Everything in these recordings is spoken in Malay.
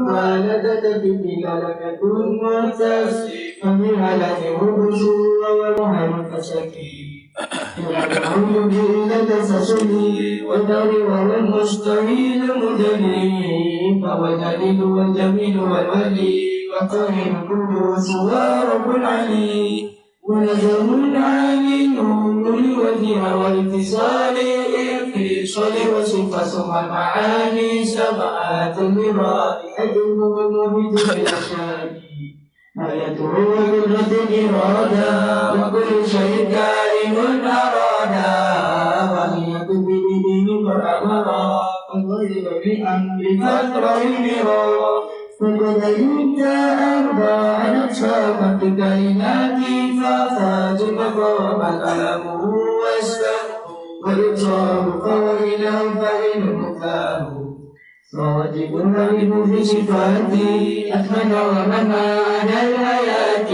والدة بلك كن فبها لهم الرسول والمهر فشكي العون بالله تسشني والدار والمستعين مدني فهو الجليل والجميل والولي والطاهر القدوس ورب العلي ونجم عالي نور الوجه والاتصال انفصال وصفة ثم المعاني سبعة المراد أجل والمبيت بالأشياء آيته قدرة الإرادة وكل شيء كائن أرادا وهي بدين فأمرا وضرب بأمر فترة المرا فقد يبدأ أربعا أصحابت كلمات ففات مقام كلامه واسلامه والإبصار فويله فإن مكاه راجب الغيب في صفاتي أكمل ومنع على الحياة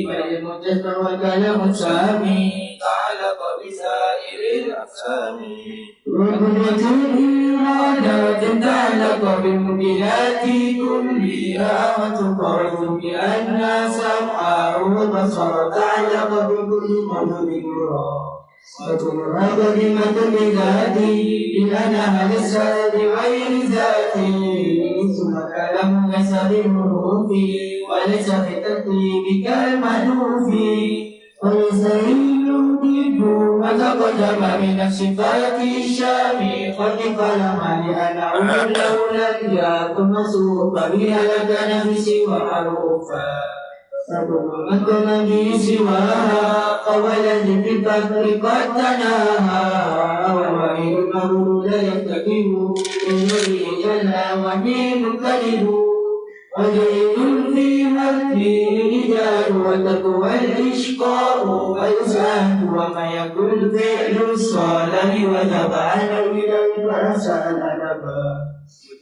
فالمجد والكلام السامي تعلق بسائر الأقسام وقدرة الإرادة تعلق بالمبينات كلها وتقرر بأن سمعه وبصر تعلق بكل موجود يرى وتنهض بمثل ذاتي لأنها للسائر غير ذاتي ثم كلام ليس بالحروف وليس بالترتيب كالمألوف ويستهيل ضد ما تقدم من الصفات الشامخة فلما لأنه لو لم يكن مصروفا بها لكان بسوى حروفا فكل من كان به سواها قولا في الفقر قد تناها ووعيد المولود يرتكب من نبي جل وهي مكذب وجيد في مده الرجال وتقوى الإشقاء والإسعاد وما يكون فعل الصالح وجب على الولاء فأسأل أدبا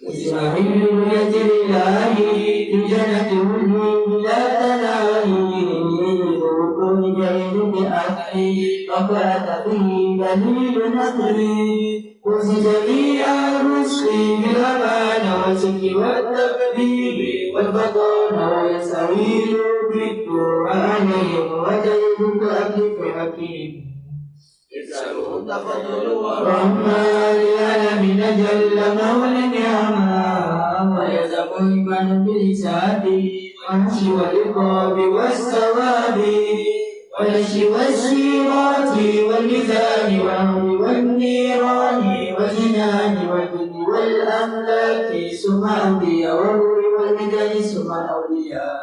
إسماعيل يجري الله في جنة وجهه لا تناهي وكل جيد بأكله وفات به دليل نقلي وزد جميع الرسل بالأمان والسلك والتكبير والبطن ويستويل بالقرآن وجيد كأكل حكيم يسأله التفضل والرحمن للعالمين جل مولى النعمة ويزم الإيمان بالحساب والنشر والعقاب والثواب والنشر والصراط والميزان والأمر والنيران والجنان والجن والأملاك ثم أنبياء والروح والمدن ثم الأولياء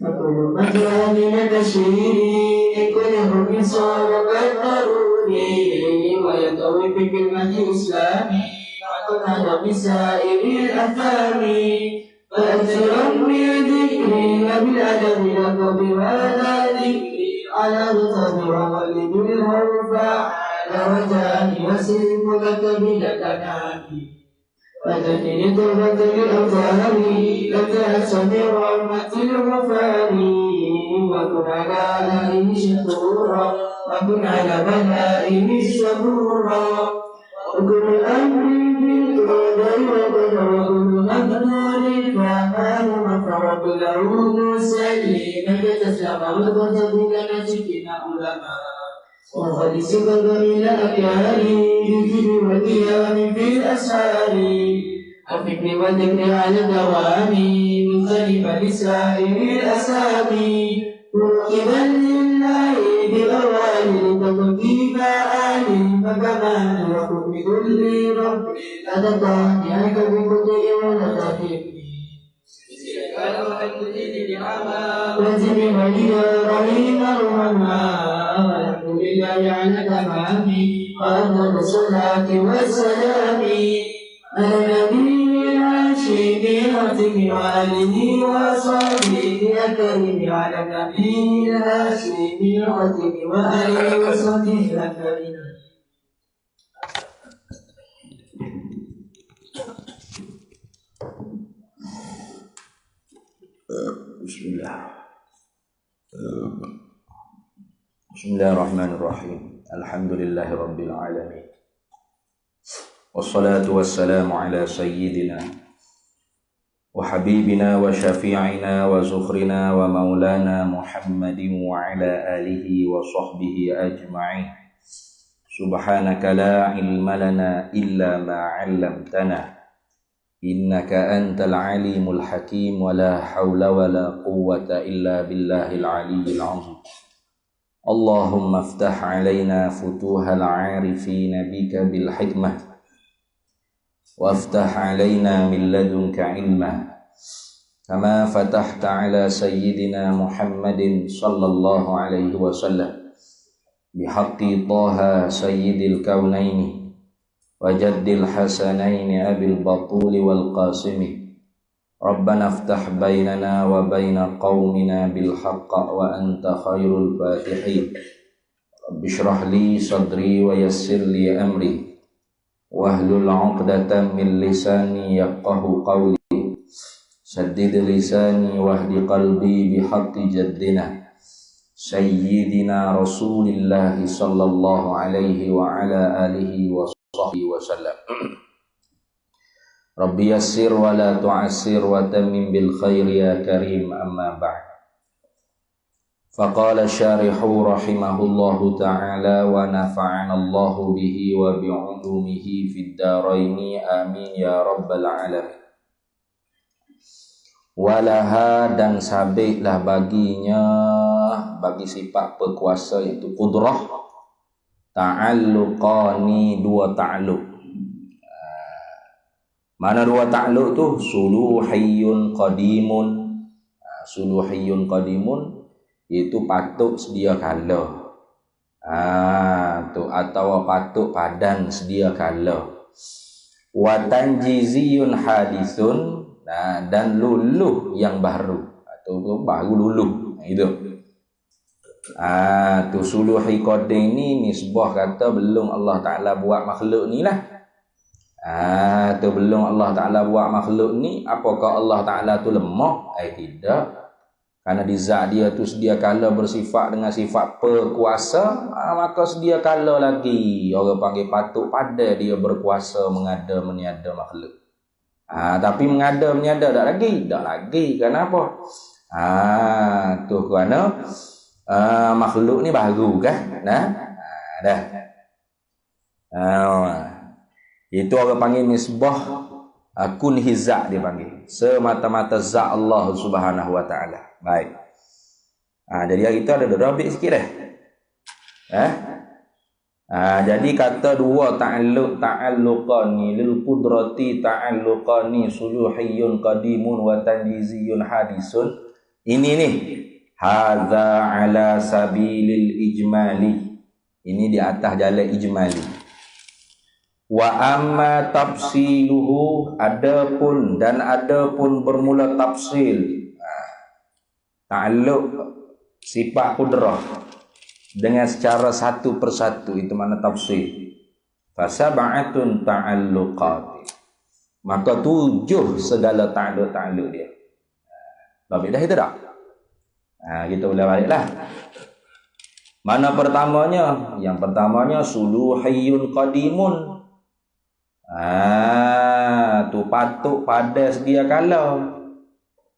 وكل ما جاء من البشير كل حكم صار كالضروري وينضوي بكلمة الإسلام وقد بسائر الأفهام فأكثر من ذكري وبالأدب لقب هذا ذكري على رطب وغلب الحرف على وجهي وسلم لك بلدناني وتجري توبة بالأوزار لك سميع رحمة الغفار وكن على آله شكورا وكن على بلائه الصبورا وكن أمر بالقدر وقدر وكن مقدور فأمان مفرق له مسلم تسلم القدر بجنتنا علماء وخلص قدر إلى أكيالي بالذكر والقيام في الأسهار والفكر والذكر على الدوام مختلفا لسائر الأسامي مركبا لله بأوائل تقضي مآل فكمان وحكم كل رب لا تطعنك بكل ولا تحبني وانزل ولي رحيم الرحمن والحمد لله على تمامي وأفضل الصلاة والسلام على النبي الهاشمي العتيق وآله وصحبه الكريم على النبي الهاشمي العتيق وآله وصحبه الكريم. Bismillahirrahmanirrahim. Alhamdulillahirabbil alamin. Wassalatu wassalamu ala sayyidina وحبيبنا وشفيعنا وزخرنا ومولانا محمد وعلى آله وصحبه أجمعين سبحانك لا علم لنا إلا ما علمتنا إنك أنت العليم الحكيم ولا حول ولا قوة إلا بالله العلي العظيم اللهم افتح علينا فتوح العارفين بك بالحكمة وافتح علينا من لدنك علما كما فتحت على سيدنا محمد صلى الله عليه وسلم بحق طه سيد الكونين وجد الحسنين أبي البطول والقاسم ربنا افتح بيننا وبين قومنا بالحق وأنت خير الفاتحين رب اشرح لي صدري ويسر لي أمري wahlul 'uqdatam min lisani yafqahu qawli saddid lisani wahdi qalbi bihaqqi jaddina sayyidina Rasulillah sallallahu alaihi wa ala alihi wa sahbihi wa sallam Rabbi yassir wa la tu'assir wa tammim bil khair ya karim amma ba'd Faqala syarihu rahimahullahu ta'ala wa nafa'ana Allahu bihi wa bi'ulumihi fid daraini amin ya rabbal alamin. Walaha dan sabitlah baginya bagi sifat berkuasa iaitu qudrah ta'alluqani dua ta'alluq. Mana dua ta'alluq tu? Suluhiyyun qadimun. Suluhiyyun qadimun itu patuk sedia kala tu atau patuk padan sedia kala wa tanjiziyun hadisun dan luluh yang baru atau baru luluh itu tu suluhi qadim ni nisbah kata belum Allah Taala buat makhluk ni lah tu belum Allah Taala buat makhluk ni apakah Allah Taala tu lemah tidak. Karena di zat dia tu sedia kala bersifat dengan sifat perkuasa, maka sedia kala lagi orang panggil patuk pada dia berkuasa mengada meniada makhluk. Tapi mengada meniada tak lagi. Kenapa? Tu kerana makhluk ni baru kan? Dah. Itu orang panggil nisbah kun hizat dia panggil. Semata-mata zat Allah Subhanahu wa taala. Baik. Jadi hari kita ada rabit sikit dah. Jadi kata dua ta'alluqani lil qudrati ta'alluqani suluhiyyun qadimun wa tanjiziyun hadisun. Ini nih. Hadza ala sabilil ijmali. Ini di atas jalan ijmali. Wa amma tafsiluhu adapun bermula tafsil. Ta'alluq sifat qudrah dengan secara satu persatu itu mana tafsir. Fasab'atun ta'alluqat. Maka 7 segala ta'alluq dia. Baik dah itu tak? Kita boleh baliklah. Mana pertamanya? Yang pertamanya suluhiyyun qadimun. Tu patuk pada sedia kala.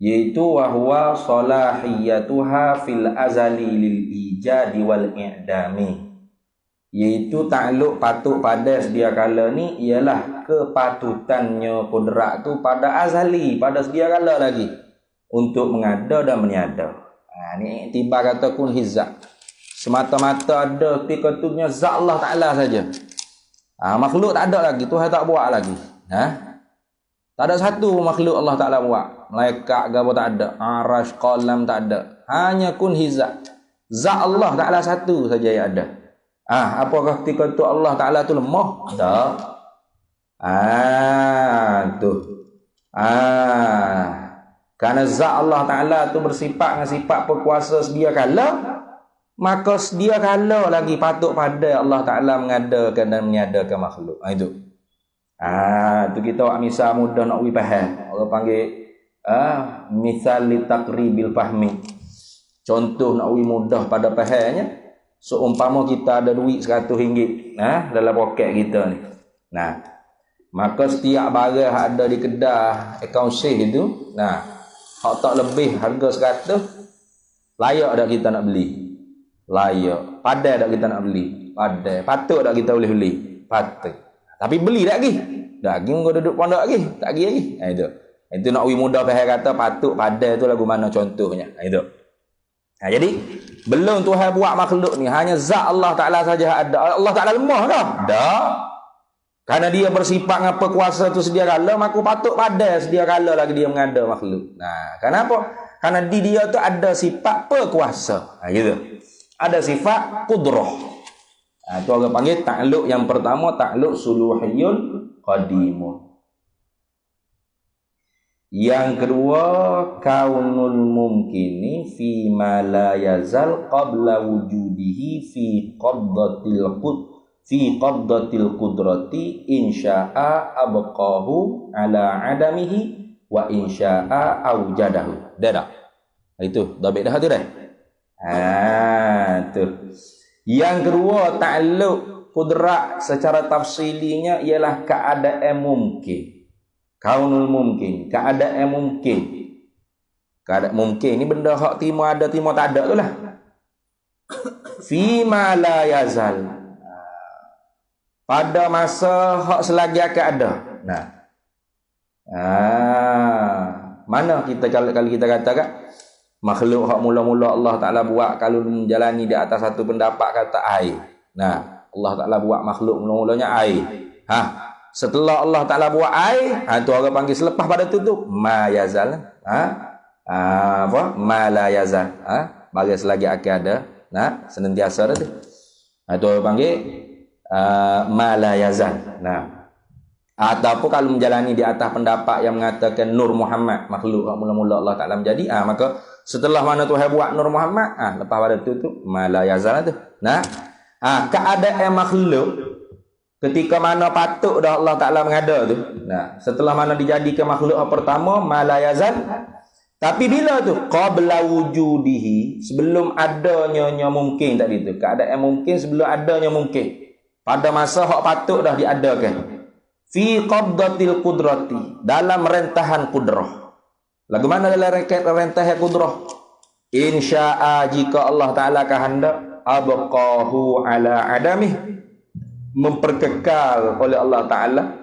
Yaitu wahwa salahiyatuha fil azali lil ijadi wal i'dami. Yaitu takluk patuk pada sedia kala ni ialah kepatutannya kudrat tu pada azali, pada sedia kala lagi untuk mengada dan meniada. Ni tiba kata kun hizat. Semata-mata ada ketika tu zat Allah Taala saja. Makhluk tak ada lagi, Tuhan tak buat lagi. Tak ada satu makhluk Allah Ta'ala buat. Malaikat ke apa tak ada. Arash, qalam tak ada. Hanya kun hizat. Zat Allah Ta'ala satu saja yang ada. Apakah ketika itu Allah Ta'ala tu lemah? Tak. Kerana zat Allah Ta'ala tu bersifat dengan sifat perkuasa sedia kala, maka sedia kala lagi patut pada Allah Ta'ala mengadakan dan meniadakan makhluk. Itu. Tu kita buat misal mudah nak faham. Orang panggil misal li taqribil fahmi. Contoh nak mudah pada fahamnya. Seumpama kita ada duit RM100 dalam poket kita ni. Maka setiap barang yang ada di kedai akaun seh itu, nah, hak tak lebih harga 100, layak tak kita nak beli? Layak. Padai tak kita nak beli? Padai. Patut tak kita boleh beli? Patut. Tapi beli tak lagi? Tak lagi kau duduk pondok lagi? Tak lagi. Itu. Itu nak wi mudah faham kata patut padai tu lagu mana contohnya. Itu. Jadi belum Tuhan buat makhluk ni, hanya zat Allah Taala saja ada. Allah Taala lemah dah. Dah. Karena dia bersifat dengan kuasa tu sedia kala, maka patut padai sedia kala lagi dia mengada makhluk. Nah, kenapa? Karena di dia tu ada sifat perkuasa. Gitu. Ada sifat qudrah. Itu orang panggil takluk yang pertama, takluk suluhiyun qadimun. Yang kedua, kaunul mumkini fi ma la yazal qabla wujudihi fi qabdatil qudrati insya'a abqahu ala adamihi wa insya'a aujadahu. Dah. Itu dhabit dah tu dah. Tu. Yang kedua, takluk qudrat secara tafsilinya ialah keadaan mungkin. Kaunul mungkin, keadaan mungkin. Keadaan mungkin ni benda hak timo ada timo tak ada tu lah. Fi ma la yazal. Pada masa hak selagi akan ada. Nah. Mana kita kalau kita katakan makhluk hak mula-mula Allah Taala buat kalau menjalani di atas satu pendapat kata air. Nah, Allah Taala buat makhluk mula-mulanya air. Setelah Allah Taala buat air, tu orang panggil selepas pada tu ma yazal. Apa? Ma la yazal. Bagi selagi akan ada, nah, senantiasa dah tu. Tu orang panggil ma la yazal. Nah, ataupun kalau menjalani di atas pendapat yang mengatakan Nur Muhammad, makhluk hak mula-mula Allah Taala menjadi, maka setelah mana Tuhan buat Nur Muhammad, lepas pada tu ma la yazal tu. Nah, keadaan makhluk ketika mana patut dah Allah Ta'ala mengada tu. Nah, setelah mana dijadikan makhluk yang pertama, ma la yazal. Tapi bila tu? Qabla wujudihi. Sebelum adanya mungkin tadi tu. Keadaan mungkin sebelum adanya mungkin. Pada masa hak patut dah diadakan. Fi qabdatil qudrati. Dalam rentahan kudrah. Lagu mana dalam rentahan kudrah? Insya'a jika Allah Ta'ala kehendak. Abqahu ala adamih. Memperkekal oleh Allah Ta'ala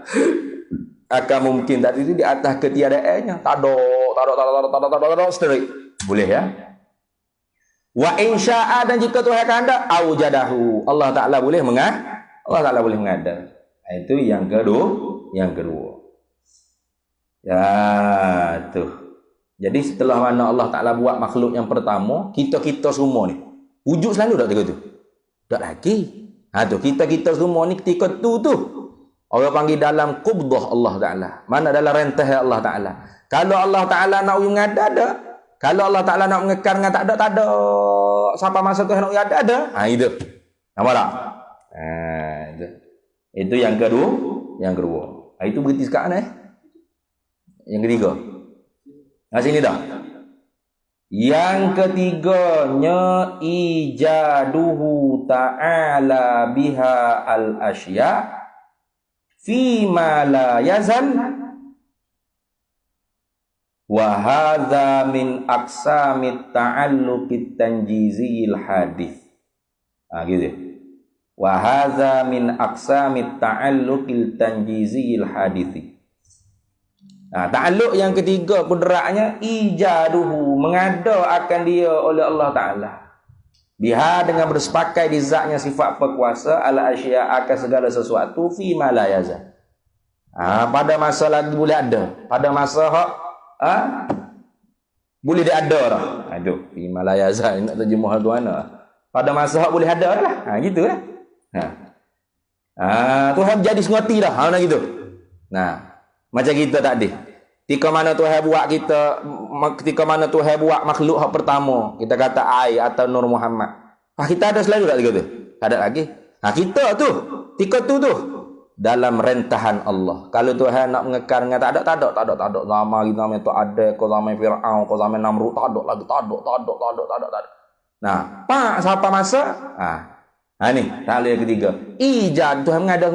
akan mungkin tadi itu di atas ketiadaannya. Tadok straight. Boleh ya. Wa insya'a dan jika Tuhan kehendak aujadahu. Allah Ta'ala boleh mengada. Itu yang kedua. Ya tuh. Jadi setelah mana Allah Ta'ala buat makhluk yang pertama, kita semua ni wujud selalu tak tu? Tak lagi. Tu kita semua ni ketika tu orang panggil dalam qubdah Allah Ta'ala. Mana dalam rentah Allah Ta'ala. Kalau Allah Ta'ala nak ada. Kalau Allah Ta'ala nak mengekar dengan tak ada. Sampai masa tu nak ada. Itu. Nampak tak? Itu yang kedua. Itu berarti sekarang Yang ketiga. Sini dah. Yang ketiganya ijaduhu ta'ala biha al-asya fi ma la yazal wa hadza min aqsamit ta'alluqit tanjizil hadis. Gitu. Wa hadza min aqsamit ta'alluqil tanjizil hadis. Ta'alluq yang ketiga kudratnya ijaduhu, mengada akan dia oleh Allah Ta'ala. Biha dengan bersepakai di zatnya sifat perkuasa ala asya akan segala sesuatu fi ma la yazal. Pada masa lagi boleh ada. Pada masa boleh dia ada dah. Aduh, fi ma la yazal nak terjemah tu mana? Pada masa boleh ada lah. Gitu lah. Tuhan jadi sengoti dah. Macam gitu. Macam kita tadi. Ketika mana Tuhan buat makhluk hak pertama, kita kata air atau Nur Muhammad. Kita ada selalu tak gitu? Tak ada lagi. Kita tu, ketika tu dalam rentahan Allah. Kalau Tuhan nak mengekar dengan tak ada. Zaman kita namanya tu ada, kau zaman Firaun, kau zaman Namrud, tak ada. Siapa masa? Ni, tak yang ketiga. Ijad Tuhan mengada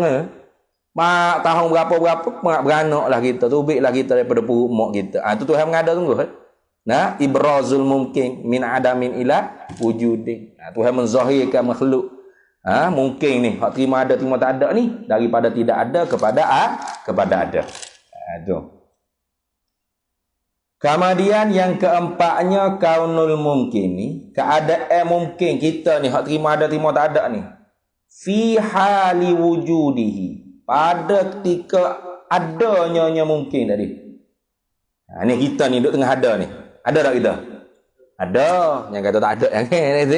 Mak tahun berapa-berapa beranaklah kita, tubiklah kita daripada perut mak kita. Tu Tuhan mengada sungguh. Nah, ibrazul mungkin min adamin ila wujudin. Tuhan menzahirkan makhluk. Mungkin ni hak terima ada terima tak ada ni daripada tidak ada kepada ada. Tu. Kemudian yang keempatnya kaunul mungkin ni, keadaan mungkin kita ni hak terima ada terima tak ada ni. Fi hali wujudihi, pada ketika adanya mungkin tadi. Ni kita ni duduk tengah ada ni. Ada tak kita? Ada. Yang kata tak ada yang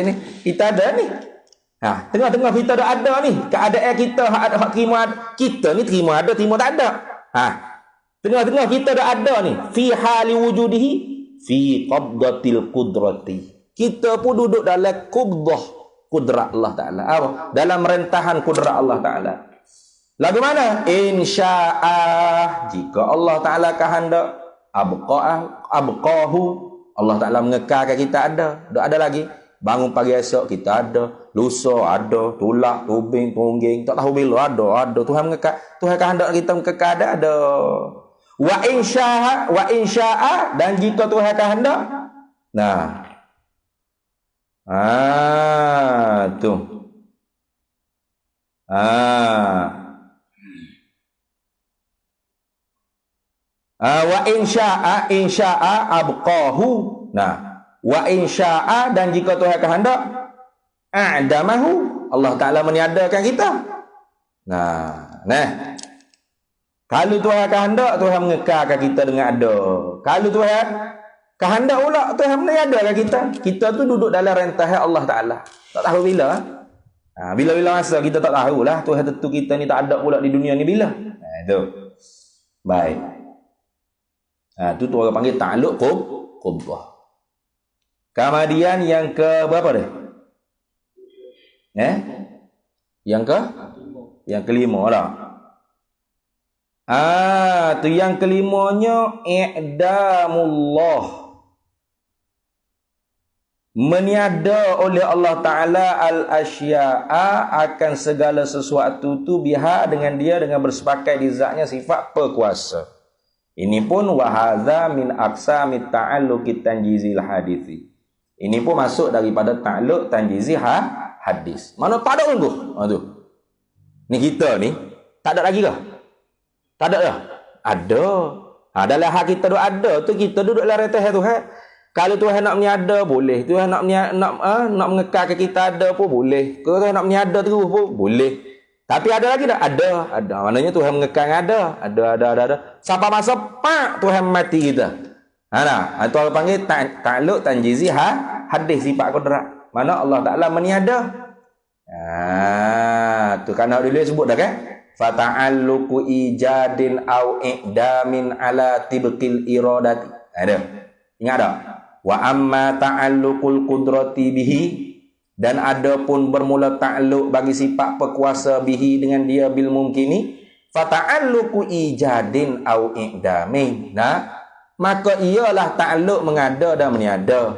ni. Kita ada ni. Tengah-tengah kita ada ni. Keadaan kita hak terima kita ni terima ada terima tak ada. Tengah-tengah kita ada ni. Fi hali wujudihi fi qabdatil qudrati. Kita pun duduk dalam qabdah kudrat Allah Ta'ala. Dalam rentahan kudrat Allah Ta'ala. Lagu mana? Insya'ah. Jika Allah Ta'ala kehendak, abqahu. Allah Ta'ala mengekalkan kita ada. Tak ada lagi. Bangun pagi esok kita ada. Lusa ada. Tulak, tubing, tungging. Tak tahu bila ada. Tuhan mengekal. Tuhan kehendak kita mengekal ada. Wa insya'ah. Dan jika Tuhan kehendak. Nah. Tu. Wa insya'a abqahu. Nah, wa insya'a dan jika Tuhan kehendak a'damahu, Allah Taala meniadakan kita. Nah. Kalau Tuhan kehendak, Tuhan mengekalkan kita dengan ada. Kalau Tuhan kehendak pula, Tuhan meniadakan kita. Kita tu duduk dalam rentahan Allah Taala. Tak tahu bila. Bila-bila masa kita tak tahulah. Tuhan tentu kita ni tak ada pula di dunia ni bila. Itu. Baik. Tu orang panggil ta'alluq qubdah. Kemudian yang ke berapa dah? Yang kelima lah. Tu yang kelimanya i'damullah. Meniada oleh Allah Ta'ala al-asya'a akan segala sesuatu tu biha dengan dia dengan bersepakai di zatnya sifat perkuasa. Ini pun wahadha min aqsamit ta'alluqit tanjizil hadithi. Ini pun masuk daripada ta'alluq tanjizi hadis. Mana tak ada sungguh. Tu. Ni kita ni tak ada lagi kah? Tak ada dah. Ada. Dalam hak kita tu ada tu kita duduk dalam retah Tuhan. Kalau Tuhan nak meniada boleh. Tuhan nak mengekalkan kita ada pun boleh. Kalau Tuhan nak meniada terus pun boleh. Tapi ada lagi tak? Ada. Maknanya Tuhan mengekang ada. Sampai masa pak Tuhan mati kita. Itu orang panggil ta'alluq tanjizi hadis sifat qudrat. Mana Allah Taala meniada. Tu kan dulu sebut dah kan? Fata'alluqu ijadin au i'damin ala tibqil iradati. Ada. Ingat tak? Wa amma ta'alluqul qudrati bihi, dan ada pun bermula ta'alluq bagi sifat perkuasa bihi dengan dia bil mumkini, fata'alluqu ijadin au i'damin. Maka ialah ta'alluq mengada dan meniada.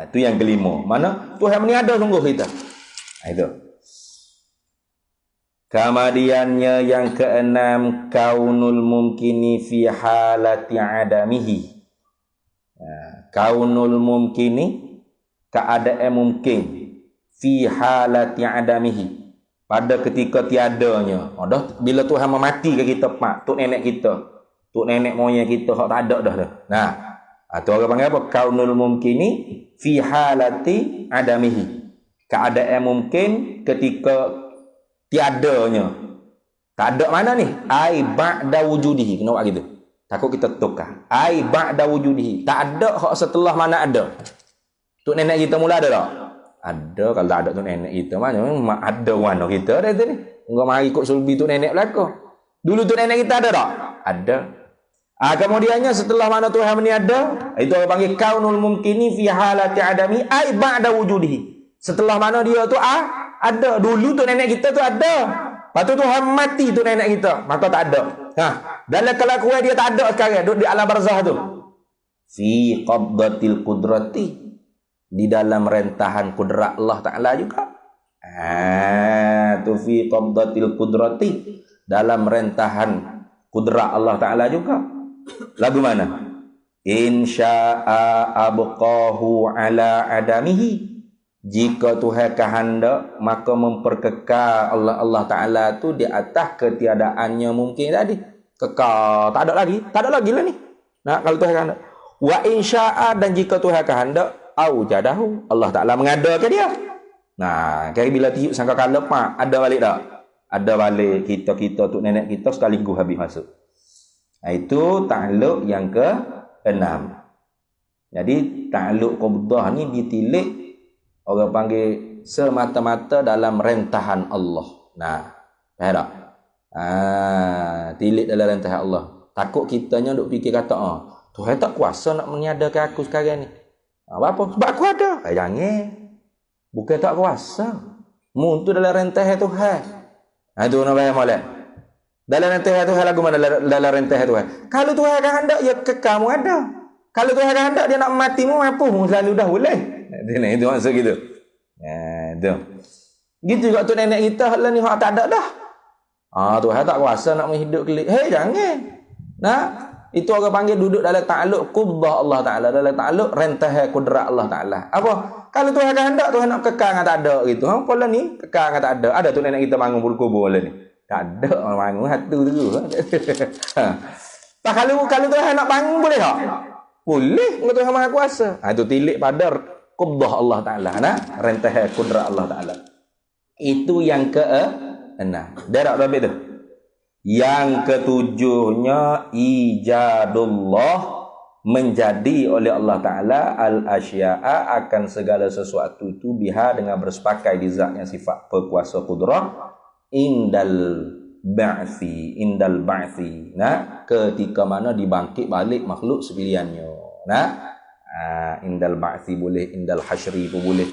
Tu yang kelima. Mana Tuhan meniada sungguh kita. Itu. Kemudiannya yang keenam kaunul mumkini fi halati adamihi. Kaunul mumkini keadaan mungkin fi halati adamihi pada ketika tiadanya. Bila Tuhan mematikan kita pak, tok nenek kita, tok nenek moyang kita hak tak ada dah. Tu orang panggil apa? Kaunul mumkini fi halati adamihi. Keadaan mungkin ketika tiadanya. Tak ada mana ni? Ai ba'da wujudihi. Kena buat gitu. Takut kita tukar. Ai ba'da wujudihi. Tak ada hak setelah mana ada. Tok nenek kita mula ada tak? Ada. Kalau tak ada tok nenek kita mana ada warna kita dah tu ni. Enggak mari ikut sulbi tok nenek belaka. Dulu tok nenek kita ada tak? Ada. Kemudiannya setelah mana Tuhan meniada, itu orang panggil kaunul mumkini fi halati adami ai ba'da wujudihi. Setelah mana dia tu ada. Dulu tu nenek kita tu ada. Lepas tu Tuhan mati tu nenek kita. Maka tak ada. Dalam kelakuan dia tak ada sekarang. Duduk di alam barzah tu. Fi qabdatil qudrati. Di dalam rentahan kudrat Allah Ta'ala juga. Tu fi qabdatil qudrati, dalam rentahan kudrat Allah Ta'ala juga. Lagu mana? In sya'a abqahu ala adamihi. Jika Tuhan kehendak, maka memperkekal Allah Ta'ala tu di atas ketiadaannya mungkin tadi. Kekal, tak ada lagi lah ni. Nah, kalau Tuhan kehendak. Wa in sya'a, dan jika Tuhan kehendak, aujadahu, Allah Ta'ala mengadakan dia. Nah, kira bila tiup sangka kala pak, ada balik tak? Ada balik kita tu nenek kita sekaligus habis masuk. Nah, itu takluk yang ke-6. Jadi takluk qabdah ni ditilik, orang panggil semata-mata dalam rentahan Allah. Nah, faham tak? Tilik dalam rentahan Allah. Takut kitanya duk fikir kata, Tuhan tak kuasa nak meniadakan aku sekarang ni. Apa? Sebab aku ada. Jangan. Bukan tak kuasa. Mu tu dalam rentahan Tuhan. Itu nak faham molek. Dalam rentahan Tuhan lagu mana dalam rentahan Tuhan? Kalau Tuhan akan hendak, ya kekamu ada. Kalau Tuhan akan hendak, dia nak matimu, apa mu selalu dah boleh. Itu maksud gitu. Itu. Gitu juga tu nenek kita lah ni hak tak ada dah. Tuhan tak kuasa nak menghidup kelik. Hei, jangan. Nah, itu orang panggil duduk dalam takluk qubdah Allah Ta'ala, dalam takluk rentahan kudrat Allah Ta'ala. Apa? Kalau Tuhan akan hendak, Tuhan nak kekal dengan tak ada gitu. Apa lah ni? Kekal dengan tak ada. Ada tu nenek kita bangun kubur lah ni. Tak ada orang bangun hatu tu. Kalau Tuhan nak bangun boleh tak? Boleh. Tuhan Maha Kuasa. Itu tilik pada qubdah Allah Ta'ala. Nah, rentahan kudrat Allah Ta'ala. Itu yang ke-6. Derak Rabi tu. Yang ketujuhnya ijadullah, menjadi oleh Allah Ta'ala al-asya'a, akan segala sesuatu itu biha, dengan bersepakai di zatnya sifat berkuasa kudrah, indal ba'thi. Nah, ketika mana dibangkit balik makhluk sepilihannya. Nah, indal ba'thi boleh, indal hasyri pun boleh,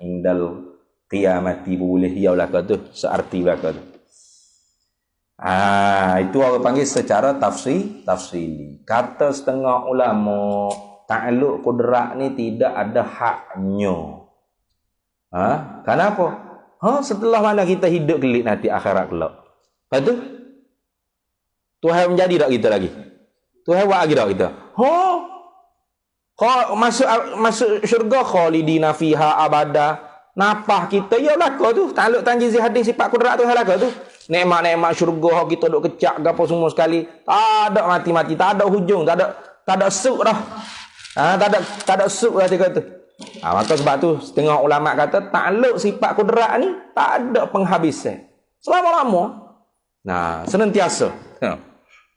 indal qiyamati pun boleh. Yaulah kata searti belaka tu. Itu orang panggil secara tafsili. Kata setengah ulama, takluk kudrat ni tidak ada haknya. Kenapa? Setelah mana kita hidup kelik nanti akhirat kelak. Lepas tu Tuhan menjadi tak kita lagi? Tuhan buat lagi tak kita? Masuk syurga khalidina fiha abada. Napah kita ya belaka tu. Takluk tanjizi hadis sifat kudrat Tuhan belaka tu. Nikmat-nikmat syurga kita duk kecak gapo semua sekali. Tak ada mati-mati, tak ada hujung, tak ada suk dah. Tak ada suk dah dia kata. Maka sebab tu setengah ulama kata takluk sifat kudrat ni tak ada penghabisan. Selama-lama. Nah, senantiasa.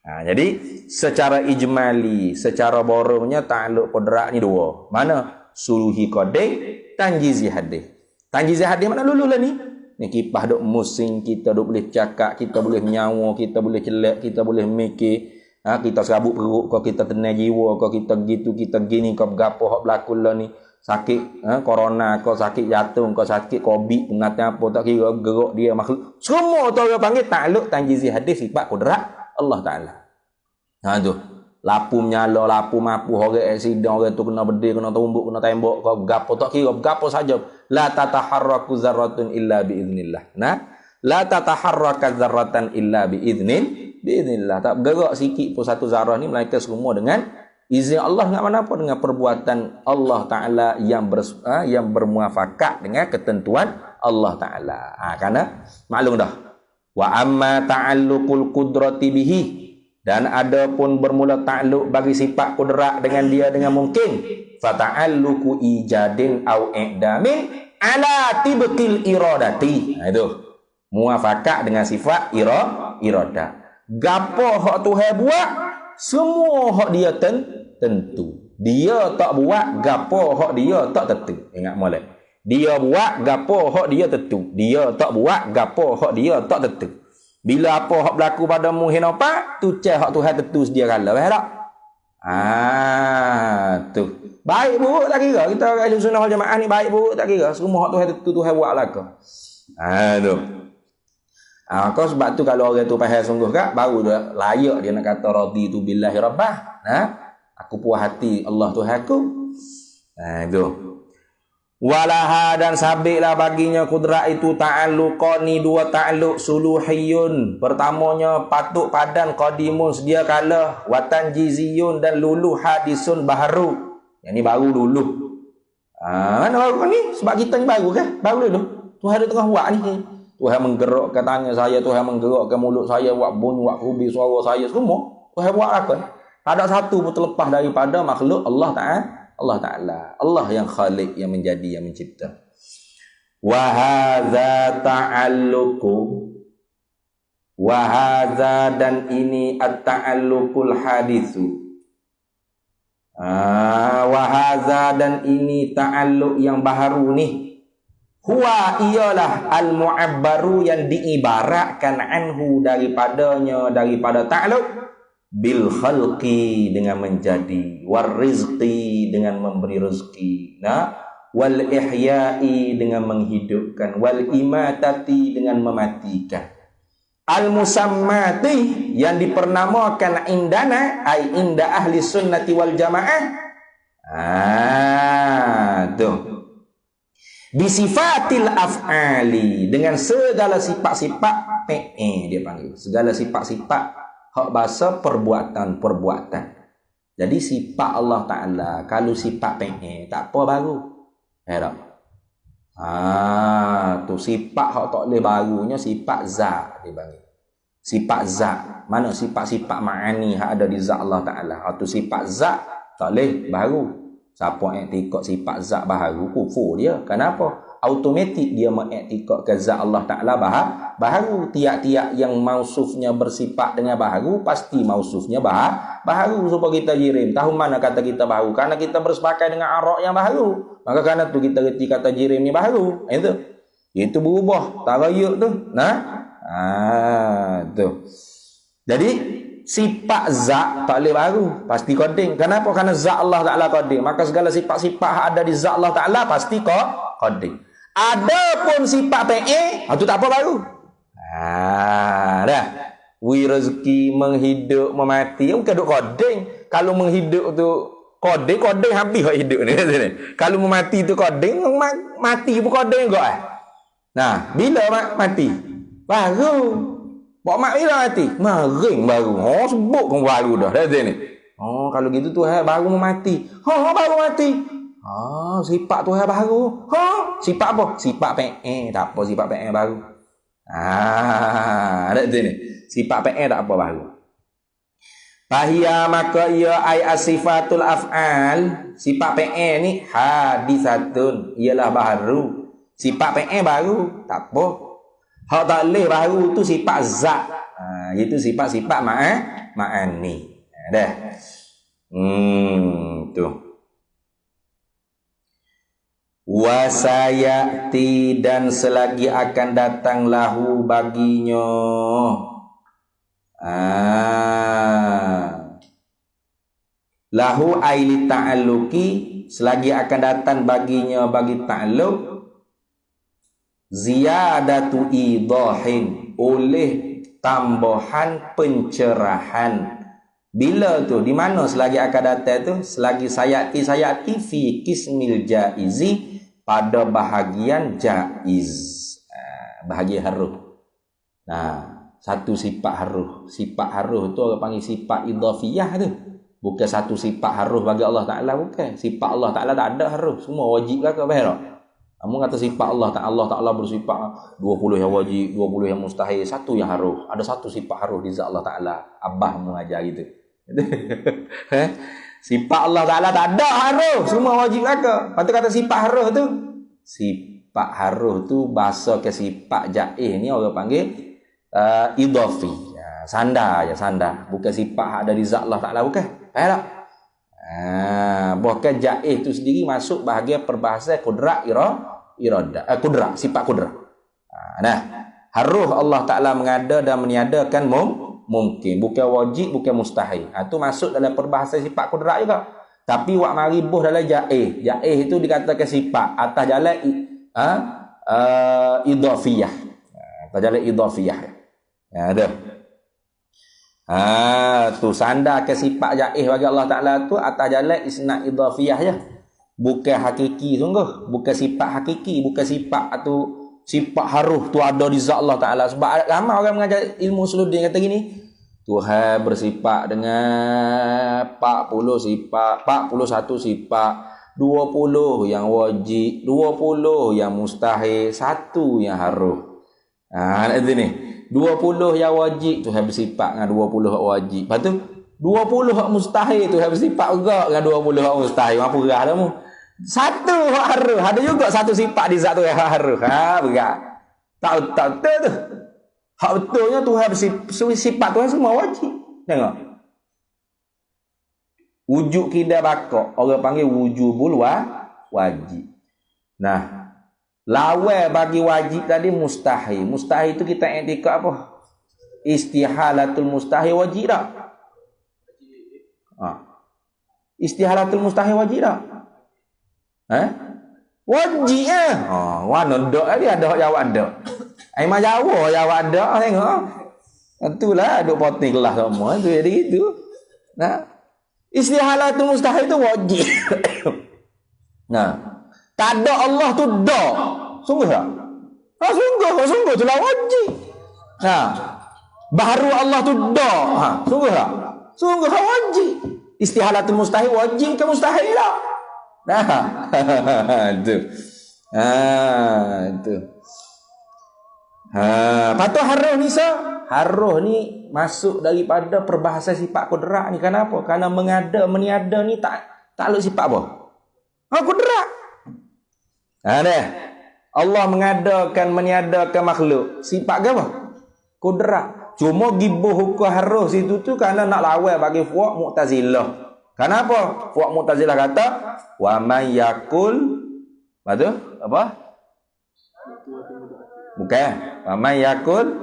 Jadi secara ijmali, secara borongnya takluk kudrat ni dua. Mana? Suluhi qadir, tanjizi hadis. Tanjizi hadis mana lululah ni? Ni kipah duk musing, kita duk boleh cakap, kita boleh nyawa, kita boleh celak, kita boleh mikir. Kita serabut perut, kau kita tenang jiwa, kau kita gitu, kita gini, kau bergapo hak berlaku lah ni. Sakit corona, kau sakit jantung, kau sakit covid, penatnya apa tak kira gerak dia makhluk. Semua tu orang panggil takluk tanjizi hadis sifat kudrat Allah Ta'ala. Tu. Lapu menyala, lapu mapu, orang aksiden, orang tu kena berdiri, kena tumbuk, kena tembok, kau gapo tak kira, gapo saja. La tataharraku zarratun illa biiznillah. Nah, la tataharraka zarratan illa biiznillah. Tak bergerak sikit pun satu zarah ni melainkan semua dengan izin Allah. Dengan mana apa? Dengan perbuatan Allah Ta'ala yang bermuafakat dengan ketentuan Allah Ta'ala. Karena maklum dah. Wa amma ta'alluqul qudrati bihi, dan ada pun bermula takluk bagi sifat kudrat dengan dia dengan mungkin. Fata'alluqu ijadin au i'damin ala tibqil iradati. Itu muafakat dengan sifat iradah. Gapo hak Tuhan buat, semua hak dia tentu. Dia tak buat gapo hak dia tak tentu. Ingat molek. Dia buat gapo hak dia tentu. Dia tak buat gapo hak dia tak tentu. Bila apa hak berlaku padamu henopak, tu cek hak Tuhan tentu sedia kala. Faham tak? Tu. Baik buruk tak kira. Kita ahli sunnah wal jamaah ni baik buruk tak kira. Semua hak Tuhan tentu Tuhan buat belaka. Tu. Kau sebab tu kalau orang tu faham sungguh kak, baru dia layak dia nak kata raditu billahi rabbah. Aku puas hati Allah Tuhan aku. Itu. Walaha dan sabiklah baginya kudrat itu ta'alluqani dua ta'alluq suluhiyun. Pertamanya patuk padan qadimun sedia kala, watan jiziyun dan luluh hadisun baharu. Yang ni baru dulu. Mana baru ni? Sebab kita ni baru kan? Baru dulu. Tuhan ada tengah buat ni. Tuhan menggerakkan tangan saya, Tuhan menggerakkan mulut saya, buat bunyi, buat rubi suara saya semua. Tuhan buat apa? Tak ada satu pun terlepas daripada makhluk Allah Ta'ala. Allah Ta'ala. Allah yang khalik, yang menjadi, yang mencipta. Wa hadza ta'alluqu. Wa hadza dan ini at-ta'alluqul hadithu. Wa hadza dan ini ta'alluq yang baharu ni. Huwa ialah al-mu'abbaru yang diibaratkan anhu daripadanya, daripada ta'alluq. Bil khalqi dengan menjadi, war rizqi dengan memberi rezeki, wal ihya'i dengan menghidupkan, wal imatati dengan mematikan, al musammati yang dipernamakan indana ai inda ahli sunnati wal jamaah. Tuh bisifatil af'ali dengan segala sifat-sifat dia panggil segala sifat-sifat hak bahasa perbuatan. Jadi sifat Allah Ta'ala, kalau sifat tak apa baru. Tak? Tu sifat hak tak boleh barunya sifat zat dia panggil. Sifat zat. Mana sifat-sifat ma'ani hak ada di zat Allah Ta'ala. Tu sifat zat tak boleh baru. Siapa yang ikut sifat zat baharu, kufur dia. Kenapa? Automatik dia mengiktikadkan zat Allah Ta'ala baharu. Tiap-tiap yang mausufnya bersifat dengan baharu, pasti mausufnya baharu. Supaya kita jirim. Tahu mana kata kita baharu? Karena kita bersepakat dengan arak yang baharu. Maka karena tu kita reti kata jirim ni baharu. Itu berubah. Tarayuk tu. Tu. Jadi sifat zat tak boleh baru, pasti qadim. Kenapa? Kerana zat Allah Ta'ala qadim. Maka segala sifat-sifat ada di zat Allah Ta'ala pasti qadim. Adapun sifat itu tak apa baru. Dah. Wi rezeki, menghidup, memati, bukan duk qadim. Kalau menghidup tu qadim habis hak hidup ni. Kalau memati tu qadim, mati pun qadim juga. Nah, bila mati? Baru. Bawa mak bila mati? Maring baru. Sebut kan baru dah. Ni. Kalau gitu tu baru mati. Baru mati. Sifat tu baru. Sifat apa? Sifat tak apa sifat baru. Ada ni. Sifat tak apa baru. Fahiya maka ia ai asifatul af'al. Sifat ni hadisatun, ialah baru. Sifat baru, tak apa. Hak tak boleh baru tu sifat zat. Itu sifat-sifat ma'ani. Dah. Tu. Wasayati dan selagi akan datang lahu baginya. Lahu aili ta'alluqi, selagi akan datang baginya bagi ta'alluq, ziyadatu idahin, oleh tambahan pencerahan. Bila tu? Di mana selagi akan datang tu? Selagi sayati fi kismil jaizi, pada bahagian jaiz. Bahagian haruh. Satu sifat haruh. Sifat haruh tu orang panggil sifat idhafiyah tu. Bukan satu sifat haruh bagi Allah Ta'ala, bukan. Sifat Allah Ta'ala tak ada haruh. Semua wajib ke apa? Kamu kata sifat Allah Ta'ala bersifat 20 yang wajib, 20 yang mustahil, satu yang haruh. Ada satu sifat haruh di zat Allah Ta'ala. Abah mengajar gitu. Sifat Allah Ta'ala tak ada haruh. Semua wajib ke? Lepas tu kata sifat haruh tu. Sifat haruh tu bahasa ke sifat ja'ih ni orang panggil idhafi. Sandar. Bukan sifat ada di zat Allah Ta'ala, bukan. Faham tak? Bahkan ja'ih tu sendiri masuk bahagian perbahasan kudrat iradah. Kudrat, sifat kudrat. Haruh Allah Ta'ala mengada dan meniadakan mungkin, bukan wajib, bukan mustahil. Itu masuk dalam perbahasan sifat kudrat juga. Tapi wak maribuh dalam ja'ih. Ja'ih itu dikatakan sifat atas jalan idhafiyah. Atas jalan idhafiyah. Ada. Tu sandar ke sifat ja'ih bagi Allah Ta'ala tu atas jalan isnad idhafiyah je. bukan hakiki sungguh, bukan sifat hakiki, bukan sifat tu sifat haruh tu ada di zat Allah Taala. Sebab ramai orang mengajar ilmu suludin kata gini, Tuhan bersifat dengan 40 sifat, 41 sifat, 20 yang wajib, 20 yang mustahil, 1 yang haruh. Nak ni 20 yang wajib Tuhan bersifat dengan 20 hak wajib. Lepas tu 20 hak mustahil Tuhan bersifat juga dengan 20 hak mustahil. Apa gerah dah mu? 1 hak haruh. Ada juga 1 sifat di zat tu yang haruh. Berat. Tak betul tu. Hak betulnya Tuhan sifat Tuhan semua wajib. Tengok. Wujud kida bakok. Orang panggil wujubul wajib. Nah, lawan bagi wajib tadi mustahil. Mustahil itu kita i'tikad apa? Istihalatul mustahil wajib tak? Istihalatul mustahil wajib tak? Wajib ah. Wana ndak dia ada hak jawab ndak. Ai mah Jawa jawab ndak tengok. Itulah duk poting kelas semua tu jadi gitu. Nah, istihalatul mustahil itu wajib. Nah, tak ada Allah tu dak. Sungguh tak? Sungguh tu lah wajib. Nah, baru Allah tu dak. Sungguh tak? Sungguh tak wajib. Istihalatul mustahil wajib ke mustahil tak? Nah, itu. Itu. Patut haruh ni haruh ni masuk daripada perbahasan sifat kudrat ni. Kenapa? Kerana mengada meniada ni takluk sifat apa? Kudrat. Deh. Allah mengadakan meniadakan makhluk. Sifat ke apa? Kudrat. Cuma gibuh hukum haruh situ tu kerana nak lawan bagi fuaq Mu'tazilah. Kenapa? Fuaq Mu'tazilah kata wa may yakul apa? Bukan. Wa may yakul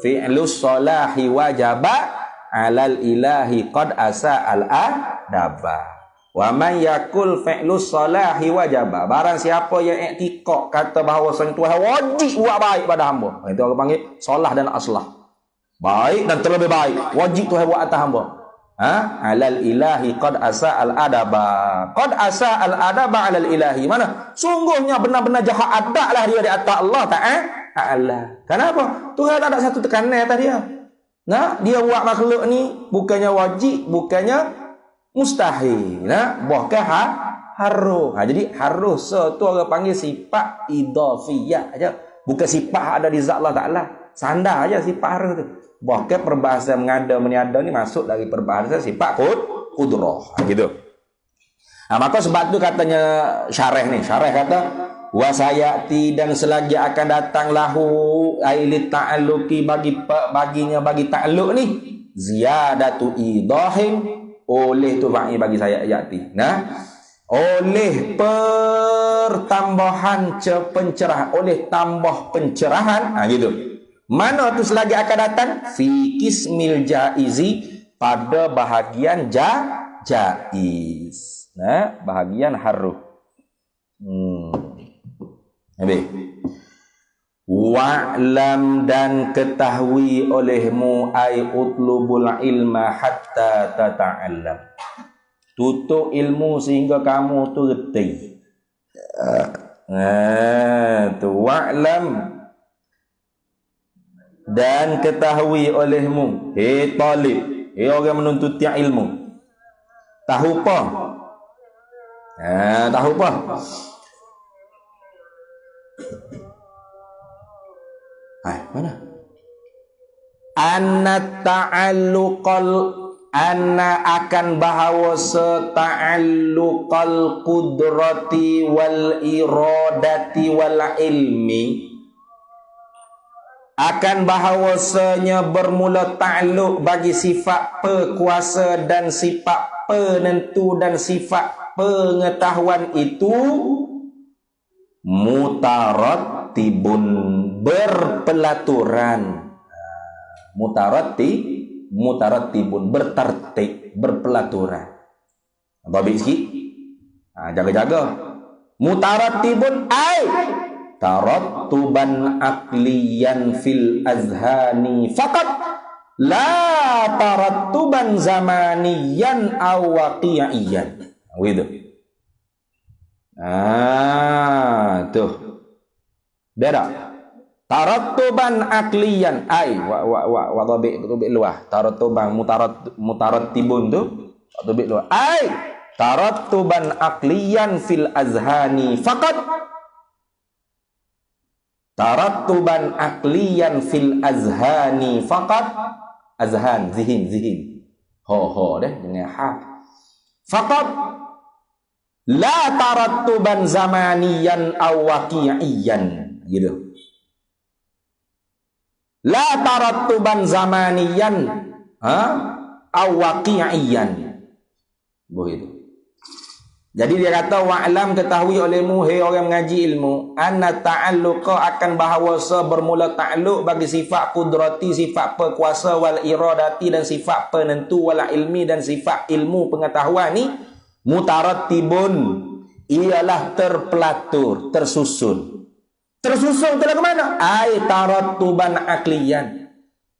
fi'lus salahi wajaba 'alal ilahi qad asa al-adaba. Wa man yakul fi'lus salahi wajaba. Barang siapa yang i'tikad kata bahawa Tuhan wajib buat baik pada hamba. Itu orang panggil solah dan aslah. Baik dan terlebih baik. Wajib Tuhan buat atas hamba. Alal ilahi qad asa al-adaba. Qad asa al-adaba alal ilahi. Mana? Sungguhnya benar-benar jahat adaklah dia di atas Allah Ta'ala. Kenapa? Tuhan tak ada satu tekanan atas dia. Nah, dia buat makhluk ni bukannya wajib, bukannya mustahil. Bahkan haruh. Jadi haruh tu orang panggil sifat idhafiyah aja. Bukan sifat ada di zat Allah Ta'ala. Sandar aja sifat haruh tu. Bahkan perbahasan mengada meniada ni masuk dari perbahasan sifat kudrah. Gitu. Maka sebab tu katanya syarah ni. Syarah kata wasayati dan selagi akan datang lahu ailit ta'alluqi baginya bagi ta'alluq ni ziyadatu idahim oleh tu bagi saya yati. Nah, oleh pertambahan pencerahan, oleh tambah pencerahan, gitu. Mana tu selagi akan datang fi qismil jaizi pada bahagian jaiz. Nah, bahagian haruh. Habis. Wa'lam dan ketahui olehmu ay utlubul ilma hatta tata'allam. Tutup ilmu sehingga kamu tu reti. Tu wa'lam dan ketahui olehmu, talib, orang menuntut ilmu. Tahu apa? Tahu apa? Mana? Anna akan bahawa seta'alluqal qudrati wal iradati wal ilmi, akan bahawasanya bermula ta'alluq bagi sifat pekuasa dan sifat penentu dan sifat pengetahuan itu mutarattibun berpelaturan. Mutarattibun bertertib, berpelaturan. Babi sikit. Jaga-jaga. Mutarattibun tarattuban aqliyan fil azhani faqat la tarattuban zamaniyan aw waqi'iyan. Gitu. Tuh. Beda. Tarattuban akliyan ai wa dhabi luah. Tarattuban mutarattibun tu dhabi luah. Ai tarattuban akliyan fil azhani faqat. Tarattuban akliyan fil azhani faqat. Azhan zihin. Ho deh dengan ha. Faqat la tarattuban zamaniyan aw waqi'iyan gitu. La tarattuban zamaniyan aw waqi'iyan. Begitu. Jadi dia kata wa'lam, ketahui olehmu hai orang mengaji ilmu, anna ta'alluqa akan bahawasa bermula ta'alluq bagi sifat kudrati, sifat perkuasa, wal iradati dan sifat penentu, wal ilmi dan sifat ilmu pengetahuan ni mutarattibun, ialah terpelatur, tersusun. Tersusun tu lah ke mana? Ai tarattuban akliyan.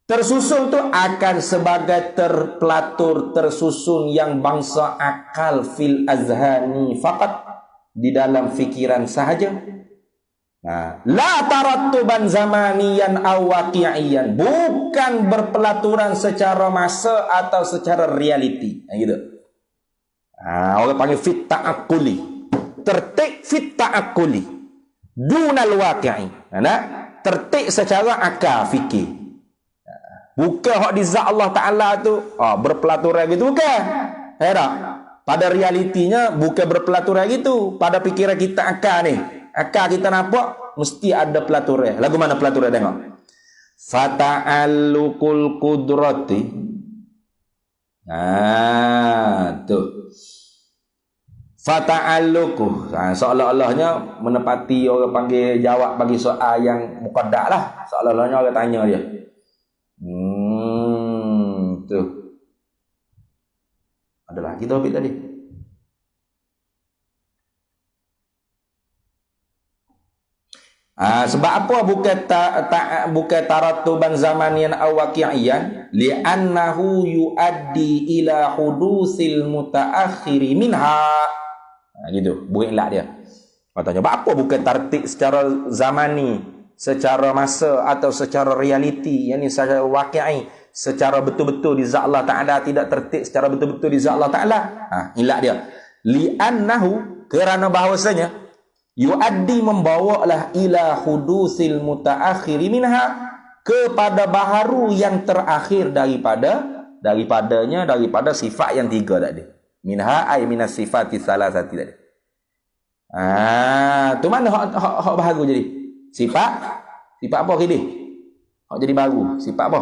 Tersusun tu akan sebagai terpelatur, tersusun yang bangsa akal fil azhani faqat, di dalam fikiran sahaja. La tarattuban zamaniyan aw waqi'iyan, bukan berpelaturan secara masa atau secara realiti. Gitu. Orang panggil fit ta'aqquli. Tertib fit ta'aqquli. Dunal waqi'i. Tertib secara akal fikir. Bukan hak di zat Allah Ta'ala tu berpelaturan gitu, bukan. Tak? Pada realitinya bukan berpelaturan gitu. Pada pikiran kita akal ni, akal kita nampak mesti ada pelaturan. Lagu mana pelaturan tengok? Fata'allukul kudrati. Tu. Fata'alluku. Seolah-olahnya menepati orang panggil jawab bagi soal yang muqaddak lah. Seolah-olahnya orang tanya dia. Tu. Ada lagi topik tadi. Sebab apa bukan tarattuban zamaniyan aw waqi'iyan, li'annahu yuaddi ila hudusil mutaakhiri minha. Gitu, bukan ilak dia. Katanya, apa bukan tartib secara zamani, secara masa atau secara realiti, yakni secara waqi'i, secara betul-betul di zat Allah Ta'ala, tidak tertib secara betul-betul di zat Allah Ta'ala. Ilak dia. Li'annahu, kerana bahawasanya yuaddi membawalah ila hudusil mutaakhiri minha, kepada baharu yang terakhir daripada sifat yang tiga tadi. Minha ay minas sifati salasati tadi. Tu mana hak baharu jadi? Sifat apa kini? Hak jadi baru. Sifat apa?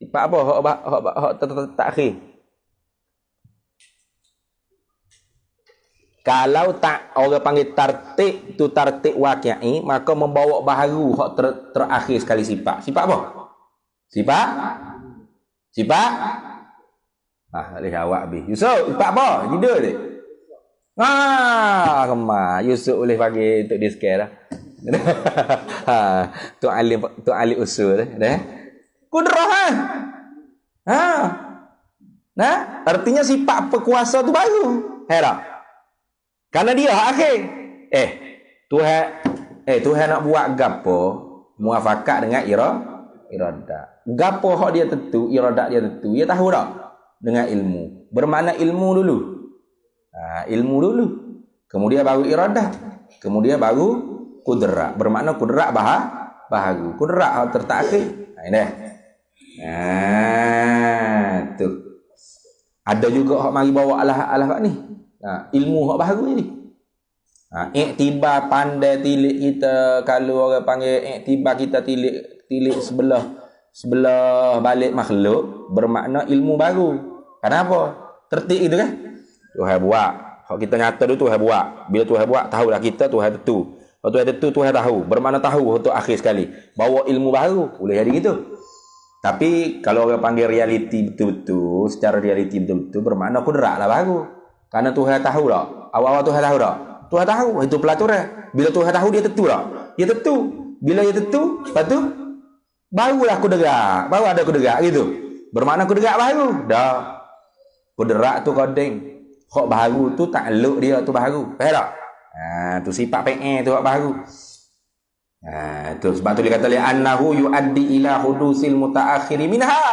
Sifat apa hak terakhir? Kalau tak orang panggil tartib tu tartib waqi'i, maka membawa baharu hak terakhir sekali sifat. Sifat apa? Sifat? Boleh jawab bi. Yusuf, sifat apa? Tidur dia. Kemar. Yusuf boleh bagi untuk dia sekarang dah. Tu alim usul dah. Kudrah artinya sifat perkuasa tu baru. Herak. Karena dia akhir. Tuhan nak buat gapo muafakat dengan iradah. Gapo hak dia tentu, iradah dia tentu. Dia tahu tak? Dengan ilmu. Bermakna ilmu dulu. Ilmu dulu. Kemudian baru iradah. Kemudian baru kudrat. Bermakna kudrat baharu. Kudrat hak terakhir. Ini. Tu. Ada juga hak mari bawa alah ni. Ilmu hak baharu ni. Iktibar pandai tilik kita, kalau orang panggil iktibar kita tilik sebelah balik makhluk, bermakna ilmu baru. Kenapa? Tertib itu kan? Tuhan buat. Hak kita nyata dulu Tuhan buat. Bila Tuhan buat, tahulah kita Tuhan tentu. Kalau Tuhan tentu, Tuhan tahu. Bermakna tahu untuk akhir sekali. Bawa ilmu baru. Boleh jadi gitu. Tapi kalau orang panggil realiti betul-betul, secara realiti betul-betul, bermakna kudrat lah baru. Karena Tuhan tahu tak? Awal-awal Tuhan tahu tak? Tuhan tahu. Itu pelaturan. Bila Tuhan tahu, dia tentu tak? Dia tentu. Bila dia tentu, lepas tu, barulah kudrat. Baru ada kudrat gitu. Bermakna kudrat baru. Dah. Kudrat tu kodeng. Hak baru tu takluk dia tu baru. Faham tak? Tu sifat PE tu hak baru. Tu sebab tu dia kata li annahu yuaddi ila hudusil mutaakhiri minha.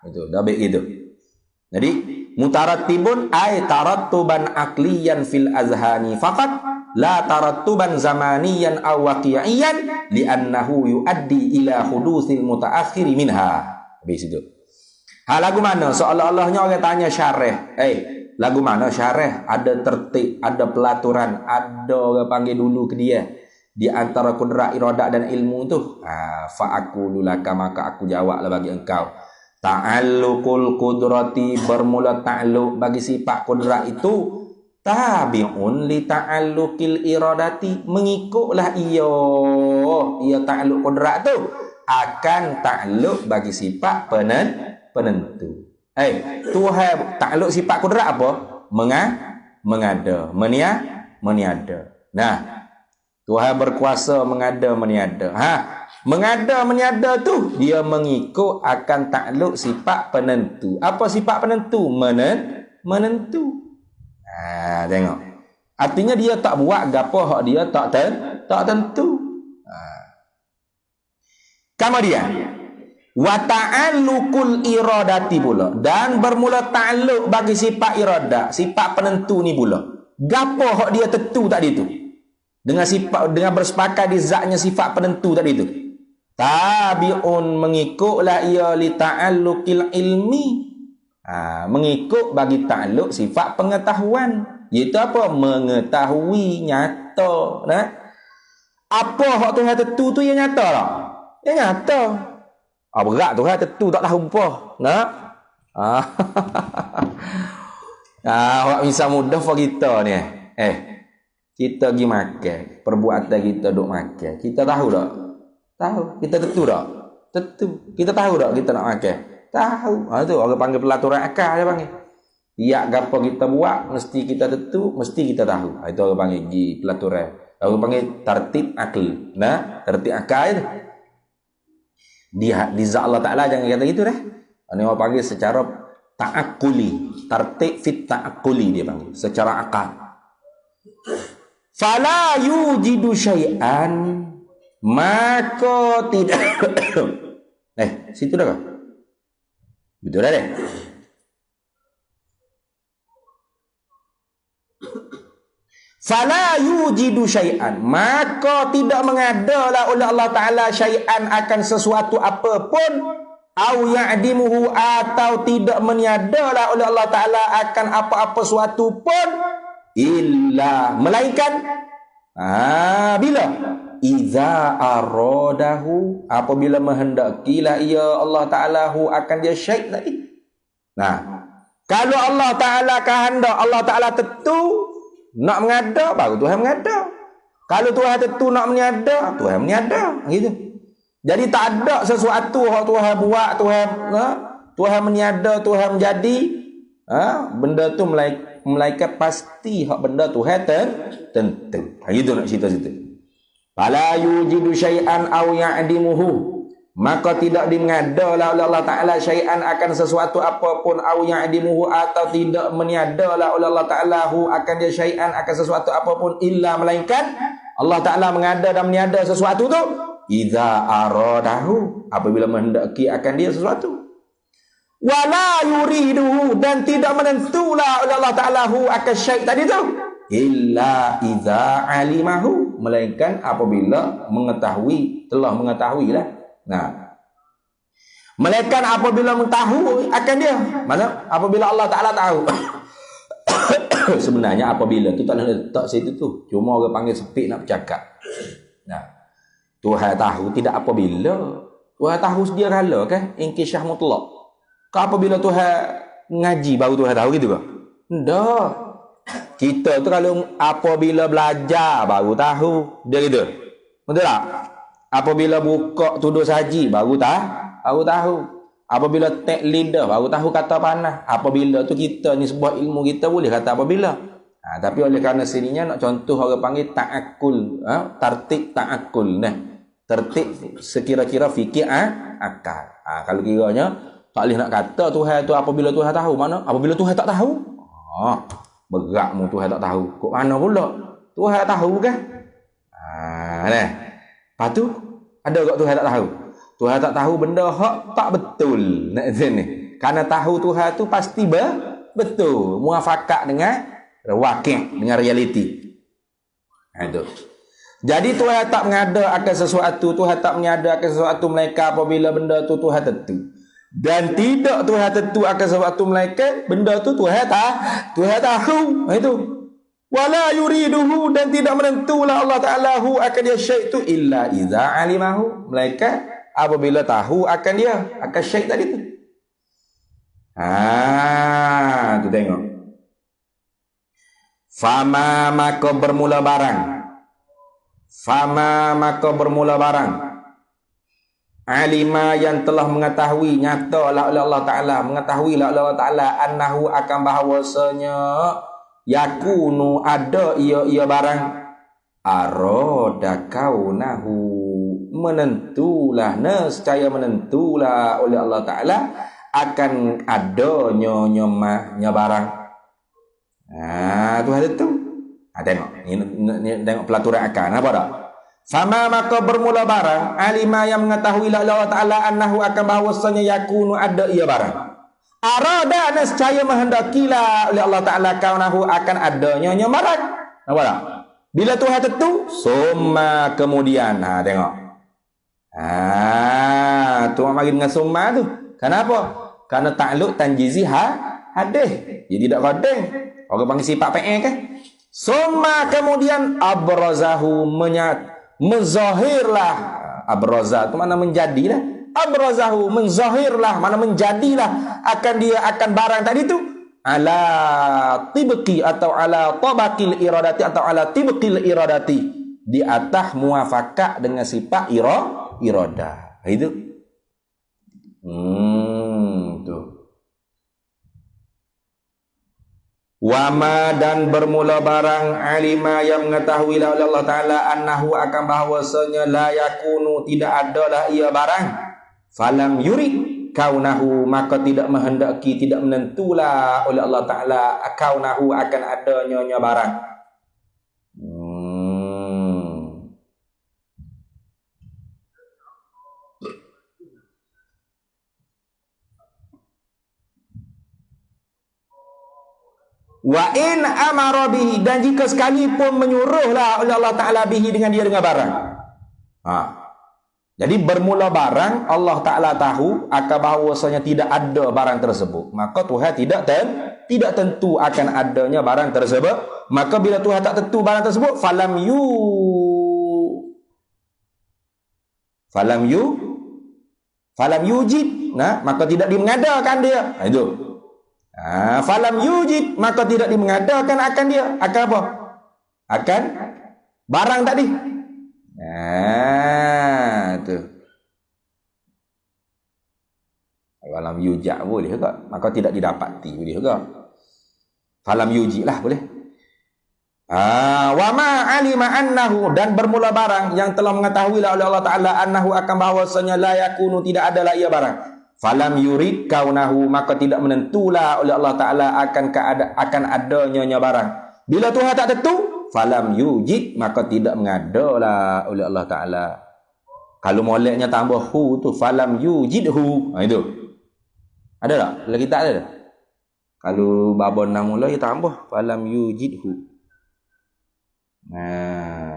Itu dah baik gitu. Jadi mutarattibun ay tarattuban aqliyan fil azhani faqat la tarattuban zamaniyan aw waqi'iyan li annahu yuaddi ila hudusil mutaakhiri minha. Habis itu. Lagu mana? Seolah-olahnya orang tanya syarah. Lagu mana syarah? Ada tertib, ada pelaturan, ada orang panggil dulu ke dia. Di antara kudrat, iradat dan ilmu tu. Fa'akulu laka, maka aku jawablah bagi engkau. Ta'alluqul qudrati, bermula ta'alluq bagi sifat kudrat itu. Tabi'un li ta'alluqil iradati, mengikutlah ia ta'alluq kudrat tu akan ta'alluq bagi sifat penentu. Tuhan takluk sifat kudrat apa? Mengada, meniada. Nah, Tuhan berkuasa mengada, meniada. Mengada, meniada tu dia mengikut akan takluk sifat penentu. Apa sifat penentu? Menentu. Tengok. Artinya dia tak buat gapo hak dia tak tentu. Kemudian wa ta'alluqul iradati pula, dan bermula ta'alluq bagi sifat iradah, sifat penentu ni pula. Gapo hak dia tentu tadi tu? Dengan bersepakat di zatnya sifat penentu tadi tu. Tabi'un, mengikutlah ia li ta'alluqil ilmi. Mengikut bagi ta'alluq sifat pengetahuan. Iaitu apa? Mengetahui nyata. Apa hak Tuhan tentu tu yang nyata tak? Yang nyata. Berat tu tentu tak tahu apa. Orang misal mudah for kita ni. Kita pergi makan, perbuatan kita duk makan. Kita tahu tak? Tahu. Kita tentu tak? Tentu. Kita tahu tak kita nak makan? Tahu. Tu orang panggil pelaturan akal dia panggil. Tiap gapo kita buat mesti kita tentu, mesti kita tahu. Itu orang panggil pelaturan. Orang panggil tertib akal. Tertib akal itu. Di zat Allah Ta'ala jangan kata gitu dah. Ini orang panggil secara ta'akuli. Tertib fit ta'akuli dia panggil. Secara akal. Fala yujidu syai'an, maka tidak. Situ dah kah? Betul dah deh. Fala yujidu syai'an, maka tidak mengadalah oleh Allah Ta'ala syai'an akan sesuatu apapun, au ya'dimuhu, atau tidak meniadalah oleh Allah Ta'ala akan apa-apa suatu pun, illa, melainkan bila iza aradahu, apabila menghendakilah ia Allah Ta'ala hu akan dia syai' tadi. Kalau Allah Ta'ala kehendak, Allah Ta'ala tentu nak mengada, baru Tuhan mengada. Kalau Tuhan tentu nak meniada, Tuhan meniada. Gitu. Jadi tak ada sesuatu yang Tuhan buat, Tuhan meniada, Tuhan menjadi. Benda tu malaikat pasti hak benda Tuhan tentu. Gitu nak cerita situ. Fala yujidu syai'an aw ya'dimuhu, maka tidak dimengadalah oleh Allah Ta'ala syai'an akan sesuatu apapun, aw ya'dimuhu, atau tidak meniadalah oleh Allah Ta'ala hu akan dia syai'an akan sesuatu apapun, illa, melainkan Allah Ta'ala mengada dan meniada sesuatu tu idza aradahu, apabila menghendaki akan dia sesuatu. Wala yuriduhu, dan tidak menentulah oleh Allah Ta'ala hu akan syai' tadi tu illa idza alimahu, melainkan apabila telah mengetahui lah. Melainkan apabila mengetahui akan dia. Mana? Apabila Allah Ta'ala tahu. Sebenarnya apabila tu tak nak letak situ tu. Cuma orang panggil sepik nak bercakap. Tuhan tahu tidak apabila. Tuhan tahu sedia kala kan? Inkisyah mutlak. Kau apabila Tuhan ngaji baru Tuhan tahu gitu ke? Tak. Kita tu kalau apabila belajar baru tahu. Dia gitu. Betul tak? Apabila buka tuduh saji baru tahu. Apabila tek lidah baru tahu kata panah. Apabila tu kita ni sebuah ilmu kita boleh kata apabila. Tapi oleh kerana sininya nak contoh orang panggil ta'akul, tertib ta'akul. Tertib sekira-kira fikir akal. Kalau kiranya Tak boleh nak kata Tuhan tu apabila Tuhan tahu. Mana? Apabila Tuhan tak tahu. Beratmu Tuhan tak tahu. Kok mana pula? Tuhan tahu kan? Lepas tu, ada tak Tuhan tak tahu? Tuhan tak tahu benda hak tak betul. Nak sini. Karena tahu Tuhan tu pasti betul. Muafakat dengan wakil, dengan realiti. Itu. Jadi Tuhan tak mengada akan sesuatu, Tuhan tak menyada akan sesuatu mereka apabila benda tu Tuhan tentu. Dan tidak Tuhan tentu akan sesuatu mereka, benda tu Tuhan tahu. Itu. Wala yuriduhu, dan tidak menentulah Allah Ta'ala hu akan dia syait tu illa iza alimahu. Mereka apabila tahu akan dia, akan syait tadi tu. Tu tengok. Fama maka bermula barang. Alima yang telah mengetahui, nyata lah oleh Allah Ta'ala, mengetahui lah oleh Allah Ta'ala, annahu akan bahawasanya yakunu ada ia barang, aroda kaunahu menentulah, nescaya menentulah oleh Allah Ta'ala akan adanya nyomahnya barang. Tu ada tu. Tengok. Ni tengok pelaturan akal. Apa tak? Sama maka bermula barang, alima yang mengetahui Allah Ta'ala annahu akan bahawasanya yakunu ada ia barang. Arada nescaya menghendakilah oleh Allah Ta'ala kaunahu akan adanya barang. Apa tak? Bila Tuhan tentu, summa kemudian. Tengok. Tu orang mari dengan summa tu. Kenapa? Karena takluk tanjizi hadih. Dia tidak kodeng. Orang panggil sifat PE kan? Summa kemudian abrazahu menzahirlah. Abraza tu mana menjadilah. Abrazahu menzahirlah, mana menjadilah akan dia akan barang tadi tu ala tibqi atau ala tabaqil iradati atau ala tibqil iradati, di atas muafakat dengan sifat iradah. Itu. Tu. Wama dan bermula barang alima yang mengetahui oleh Allah Ta'ala annahu akan bahawasanya la yakunu tidak adalah ia barang, falam yurid kaunahu maka tidak menghendaki, tidak menentulah oleh Allah Ta'ala kaunahu akan adanya barang. Wa in amara bihi, dan jika sekalipun menyuruhlah oleh Allah Ta'ala bihi dengan dia dengan barang. Jadi bermula barang, Allah Ta'ala tahu akan bahawasanya tidak ada barang tersebut. Maka Tuhan tidak tentu akan adanya barang tersebut. Maka bila Tuhan tak tentu barang tersebut, falam yujid. Maka tidak dimengadakan dia. Itu. Falam yujid, maka tidak dimengadakan akan dia. Akan apa? Akan barang tadi. Tu. Falam yujad boleh juga. Maka tidak didapati boleh juga. Falam yujid lah boleh. Wa ma alima annahu, dan bermula barang yang telah mengetahui oleh Allah Ta'ala annahu akan bahawasanya la yakunu tidak adalah ia barang. Falam yurid kaunahu, maka tidak menentulah oleh Allah Ta'ala akan adanya barang. Bila Tuhan tak tentu, falam yujid, maka tidak mengadalah oleh Allah Ta'ala. Kalau moleknya tambah hu tu, falam yujidhu. Itu. Ada tak? Lagi tak ada. Kalau babon nak mula, dia tambah falam yujidhu.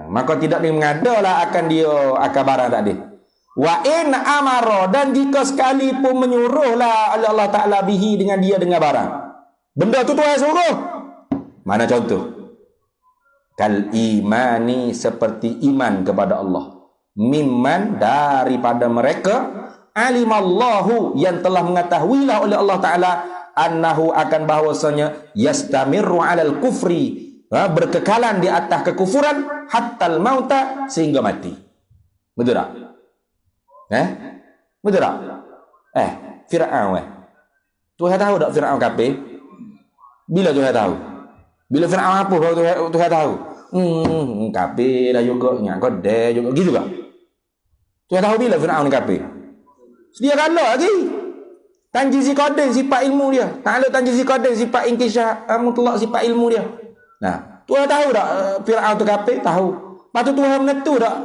Maka tidak mengadalah akan dia akan barang tadi. Wa in amara, dan jika sekalipun menyuruhlah Allah Ta'ala bihi dengan dia dengan barang, benda tu Tuhan suruh. Mana contoh? Kal imani, seperti iman kepada Allah. Mimman, daripada mereka, alimallahu, yang telah mengetahuilah oleh Allah Ta'ala annahu akan bahawasanya yastamirru alal kufri, berkekalan di atas kekufuran hattal mauta, sehingga mati. Betul tak? Betul tak? Fir'aun Tuhan tahu tak Fir'aun kafir? Bila Tuhan tahu? Bila Fir'aun apa Tuhan tahu? Kafir lah juga, ingat kodeh juga, gitu kan? Tuhan tahu bila Fir'aun kafir? Sedia kala lagi. Tanjizi qadin sifat ilmu dia. Ta'ala tanjizi qadin sifat inkisah mutlak sifat ilmu dia. Nah, Tuhan tahu tak Firaun tu kafir? Tahu. Lepas tu Tuhan menentu tak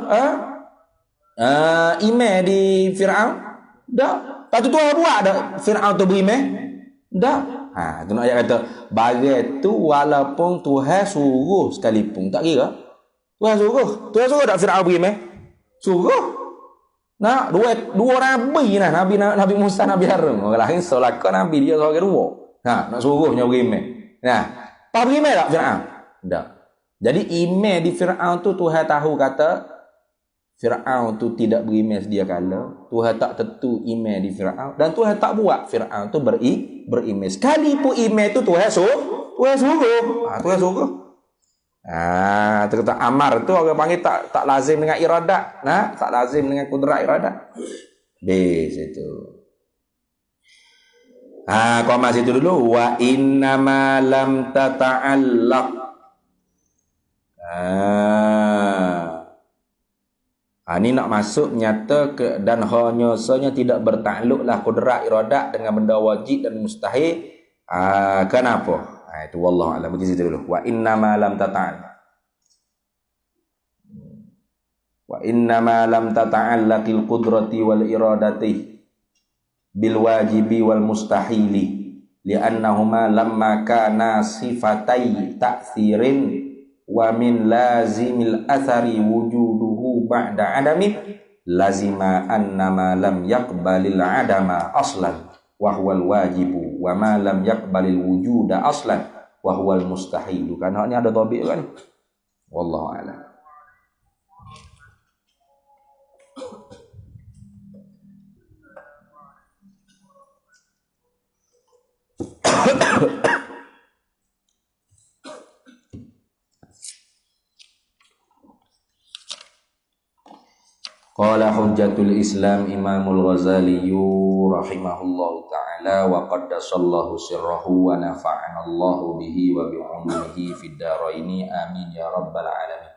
iman di Firaun? Tak. Lepas tu Tuhan buat tak Firaun tu beriman? Tak. Tu nak ayat kata bagai tu walaupun Tuhan suruh sekalipun tak kira. Tuhan suruh tak Firaun beriman? Suruh. Nah, dua nabi nah, Nabi Musa, Nabi Harun. Orang lain solakah nabi dia seorang kedua. Nah, nak suruhnya beriman. Nah, apa beriman tak Firaun? Tak. Jadi iman di Firaun tu Tuhan tahu kata Firaun tu tidak beriman sedia kala. Tuhan tak tentu iman di Firaun dan Tuhan tak buat Firaun tu beriman. Sekalipun iman tu Tuhan suruh. Tuhan suruh. Terkata amar tu orang panggil tak lazim dengan iradat. Nah, tak lazim dengan kudrat iradat. Bis itu. Kau masih itu dulu wa innama lam tata'allaq. Ini nak masuk nyata ke dan hanya tidak bertakluklah kudrat iradat dengan benda wajib dan mustahil. Kenapa? Itu wallahu a'lam. Begitu dulu. Wa innama lam tata'allaqil qudrati wal iradati bil wajibi wal mustahili li'annahuma lamma kana sifatai ta'thirin wa min lazimil athari wujuduhu ba'da adami lazima annama lam yaqbalil adama aslan wa huwal wajibu wa ma lam yaqbalil wujuda aslan wa huwal mustahilu. Kan ini ada topik kan? Wallahu a'lam. Qala hujjatul Islam Imamul Ghazali rahimahullahu ta'ala wa qaddasallahu sirrahu wa nafa'ana Allahu bihi wa bi'ulumihi fid dharaini amin ya rabbal alamin.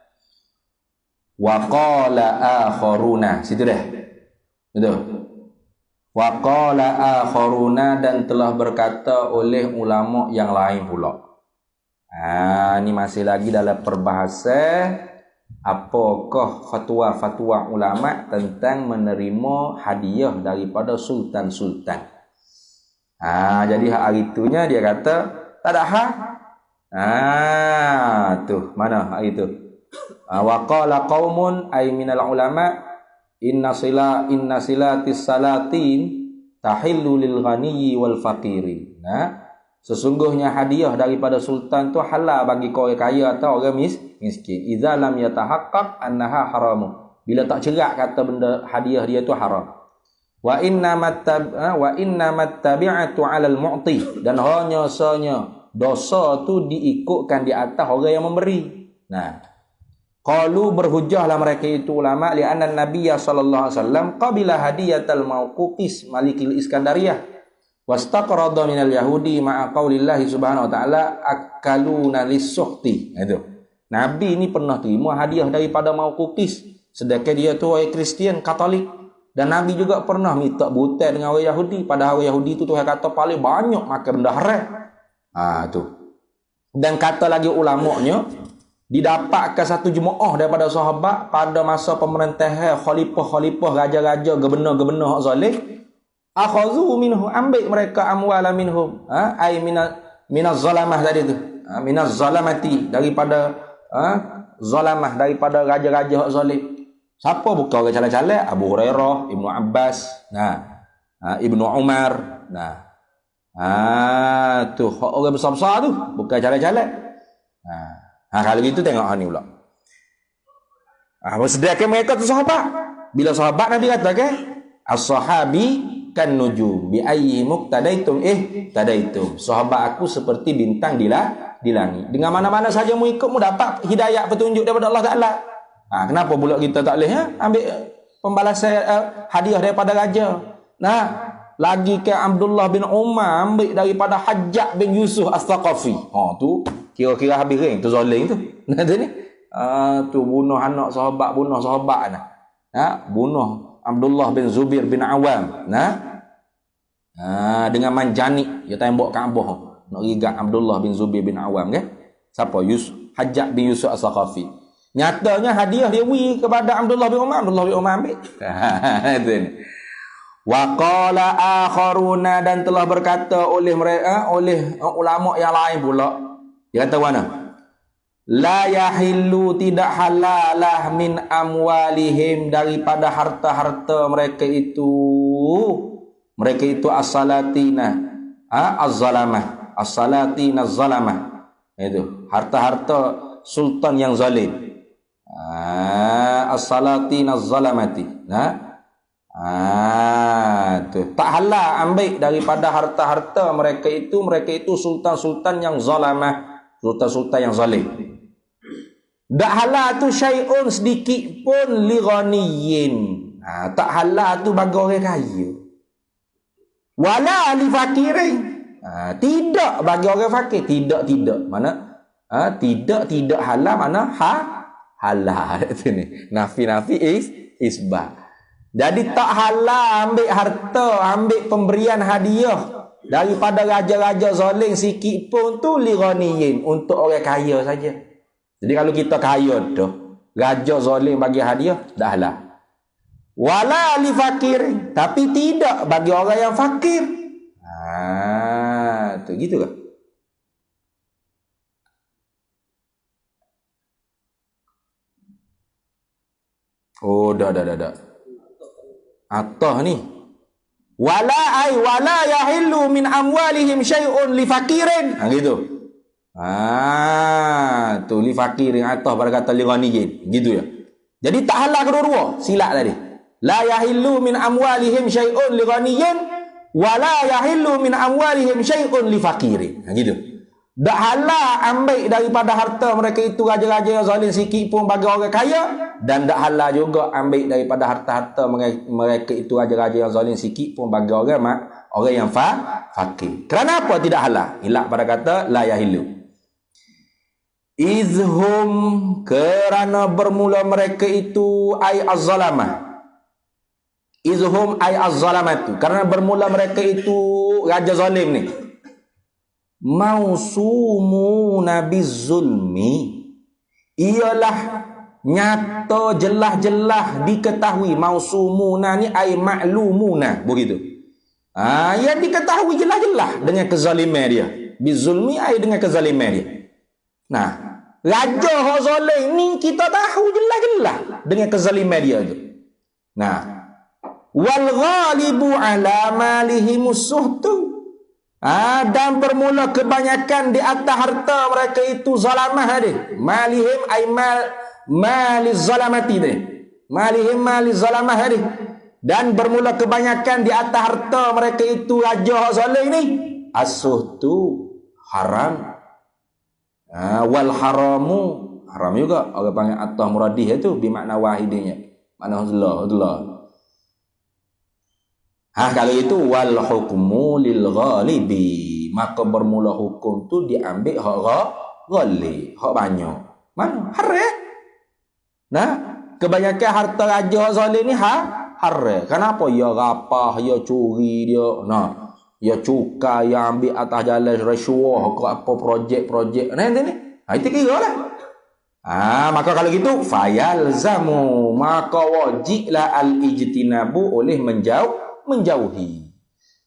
Wa qala akharuna, situ dah. Betul. Wa qala akharuna, dan telah berkata oleh ulama yang lain pula. Ini masih lagi dalam perbahasan apakah fatwa-fatwa ulama tentang menerima hadiah daripada sultan-sultan. Jadi hari itunya dia kata tak ada hak. Tuh mana hari itu? Wa qala qaumun ay minal ulama inna silatis salatin tahillu lil ghaniyyi wal faqiri. Sesungguhnya hadiah daripada sultan tu halal bagi kau yang kaya atau orang miskin. Idza lam yatahaqqaq annaha haramu. Bila tak cerak kata benda hadiah dia tu haram. Wa innamat tabi'atu 'alal mu'ti, dan hanya dosa tu diikutkan di atas orang yang memberi. Qalu, berhujjahlah mereka itu ulama li'anna Nabiya sallallahu alaihi wasallam qabila hadiyatal mauqufis malikil Iskandariyah wastaqrada minal yahudi ma'a qaulillahi subhanahu wa ta'ala akaluna lis-suhti. Itu. Nabi ini pernah terima hadiah daripada Mauqufis, sedangkan dia tu orang Kristian Katolik, dan Nabi juga pernah minta butai dengan orang Yahudi, padahal orang Yahudi itu Tuhan kata paling banyak makan benda haram. Tu. Dan kata lagi ulamanya didapatkan satu jemaah daripada sahabat pada masa pemerintahan khalifah-khalifah, raja-raja, gubernur-gubernur hak zalim, akhazu minhu, ambil mereka amwala minhum, ai minaz zalamah tadi tu, minaz zalamati, daripada zalamah, daripada raja-raja hak zalim. Siapa bukan orang calak-calak? Abu Hurairah, Ibnu Abbas, Ibnu Umar, tu orang besar-besar tu, bukan calak-calak. Kalau gitu tengok ni pula. Sediakan mereka tu sahabat. Bila sahabat Nabi kata ke as-sahabi kan nujum bi ayyi muqtadaitum tadaitum. Sahabat aku seperti bintang di langit. Dengan mana-mana saja mu ikut, mu dapat hidayah petunjuk daripada Allah Taala. Kenapa pula kita tak boleh ambil pembalasan hadiah daripada raja? Lagi ke Abdullah bin Umar ambil daripada Hajjaj bin Yusuf As-Saqafi. Tu kira-kira habis ring tu zalim tu. Tu bunuh anak sahabat, bunuh sahabat bunuh Abdullah bin Zubair bin Awam. Dengan manjani dia tembok Kaabah nak rigat Abdullah bin Zubair bin Awam kan. Siapa? Hajjaj bin Yusuf As-Saqafi. Nyatanya hadiah dia beri kepada Abdullah bin Umar ambil. Itu ni. Wa qala akharuna, dan telah berkata oleh mereka, oleh ulama yang lain pula. Dia kata mana? La yahillu, tidak halalah min amwalihim, daripada harta-harta mereka itu. Mereka itu as-salatina, az-zalamah, as-salatina az-zalamah. Itu harta-harta sultan yang zalim. As-salatina az-zalamati. Tu tak halal ambil daripada harta-harta mereka itu sultan-sultan yang zalamah, sultan-sultan yang zalim. Tak halal tu syai'un, sedikit pun li ghaniyin. Tak halal tu bagi orang kaya. Wala li fakirin. Tidak bagi orang fakir. Tidak. Mana? Tidak halal, mana? Halal. Itu ni. Nafi isbah. Jadi tak halal ambil harta, ambil pemberian hadiah daripada raja-raja zalim sikit pun tu li ghaniyin, untuk orang kaya saja. Jadi kalau kita kaya dah, raja zalim bagi hadiah, dah halal. Wala li fakir, tapi tidak bagi orang yang fakir. Tu gitu kan? Oh, dah. Atah ni. Wala yahillu min amwalihim syai'un li fakirin. Gitu. Tu li fakirin, atah pada kata li ghaniyin. Gitu ya. Jadi tak halal kedua-dua. Silap tadi. La yahillu min amwalihim syai'un li ghaniyin, wala yahillu min amwalihim syai'un li fakirin. Gitu. Tak halal ambil daripada harta mereka itu raja-raja yang zalim sikit pun bagi orang kaya, dan tak halal juga ambil daripada harta-harta mereka itu raja-raja yang zalim sikit pun bagi orang yang fakir. Kenapa tidak halal? Hilak pada kata la yahillu. Izhum, kerana bermula mereka itu ay az-zalamah. Izhum ay az-zalamatu, kerana bermula mereka itu raja zalim ni. Mausumuna bizulmi, ialah nyata jelas-jelas diketahui. Mausumuna ni ay maklumuna, begitu. Yang diketahui jelas-jelas dengan kezaliman dia. Bizulmi ay dengan kezaliman dia. Nah, raja hak zalim ni kita tahu jelas-jelas dengan kezaliman dia tu. Nah, wal ghalibu ala malihi musuhtu. Dan bermula kebanyakan di atas harta mereka itu zalamah dia. Malihim ay maliz zalamati dia. Malihim maliz zalamah dia. Dan bermula kebanyakan di atas harta mereka itu raja zalim ni. As-suhtu haram. Wal haramu haram juga. Orang panggil atah muradih itu bermakna wahidnya. Makna Allah. Kalau itu wal hukmu lil ghalibi, maka bermula hukum tu diambil hak ghalib, hak banyak. Mana? Haram. Nah, kebanyakan harta raja zalim ni haram. Kenapa? Ya rapah, ya curi dia. Nah, ya cukai yang ambil atas jalan rasuah ke apa projek-projek. Nah, ini. Itu kiralah. Maka kalau gitu fayalzamu, maka wajiblah al-ijtinabu, oleh menjauhi.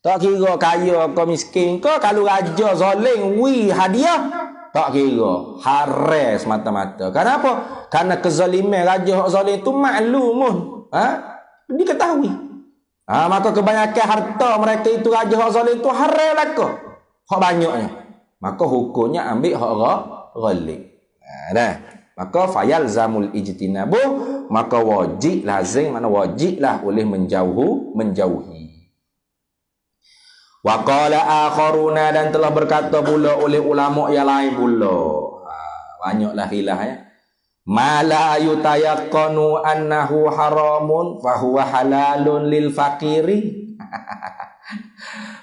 Tak kira kaya ke miskin ke, kalau raja zalim hadiah, tak kira, haram semata-mata. Kenapa? Karena kezaliman raja zalim itu maklumun, diketahui. Maka kebanyakan harta mereka itu raja zalim itu haram lah ke, hak banyaknya. Maka hukumnya ambil hak ghalib. Maka fayalzamul ijtinabu, maka wajib lazim, mana wajiblah oleh menjauhi. Wa qala akharuna, dan telah berkata pula oleh ulama yang lain pula. Banyaklah khilaf ya. Ma la yutayaqqanu annahu haramun fa huwa halalun lil fakiri.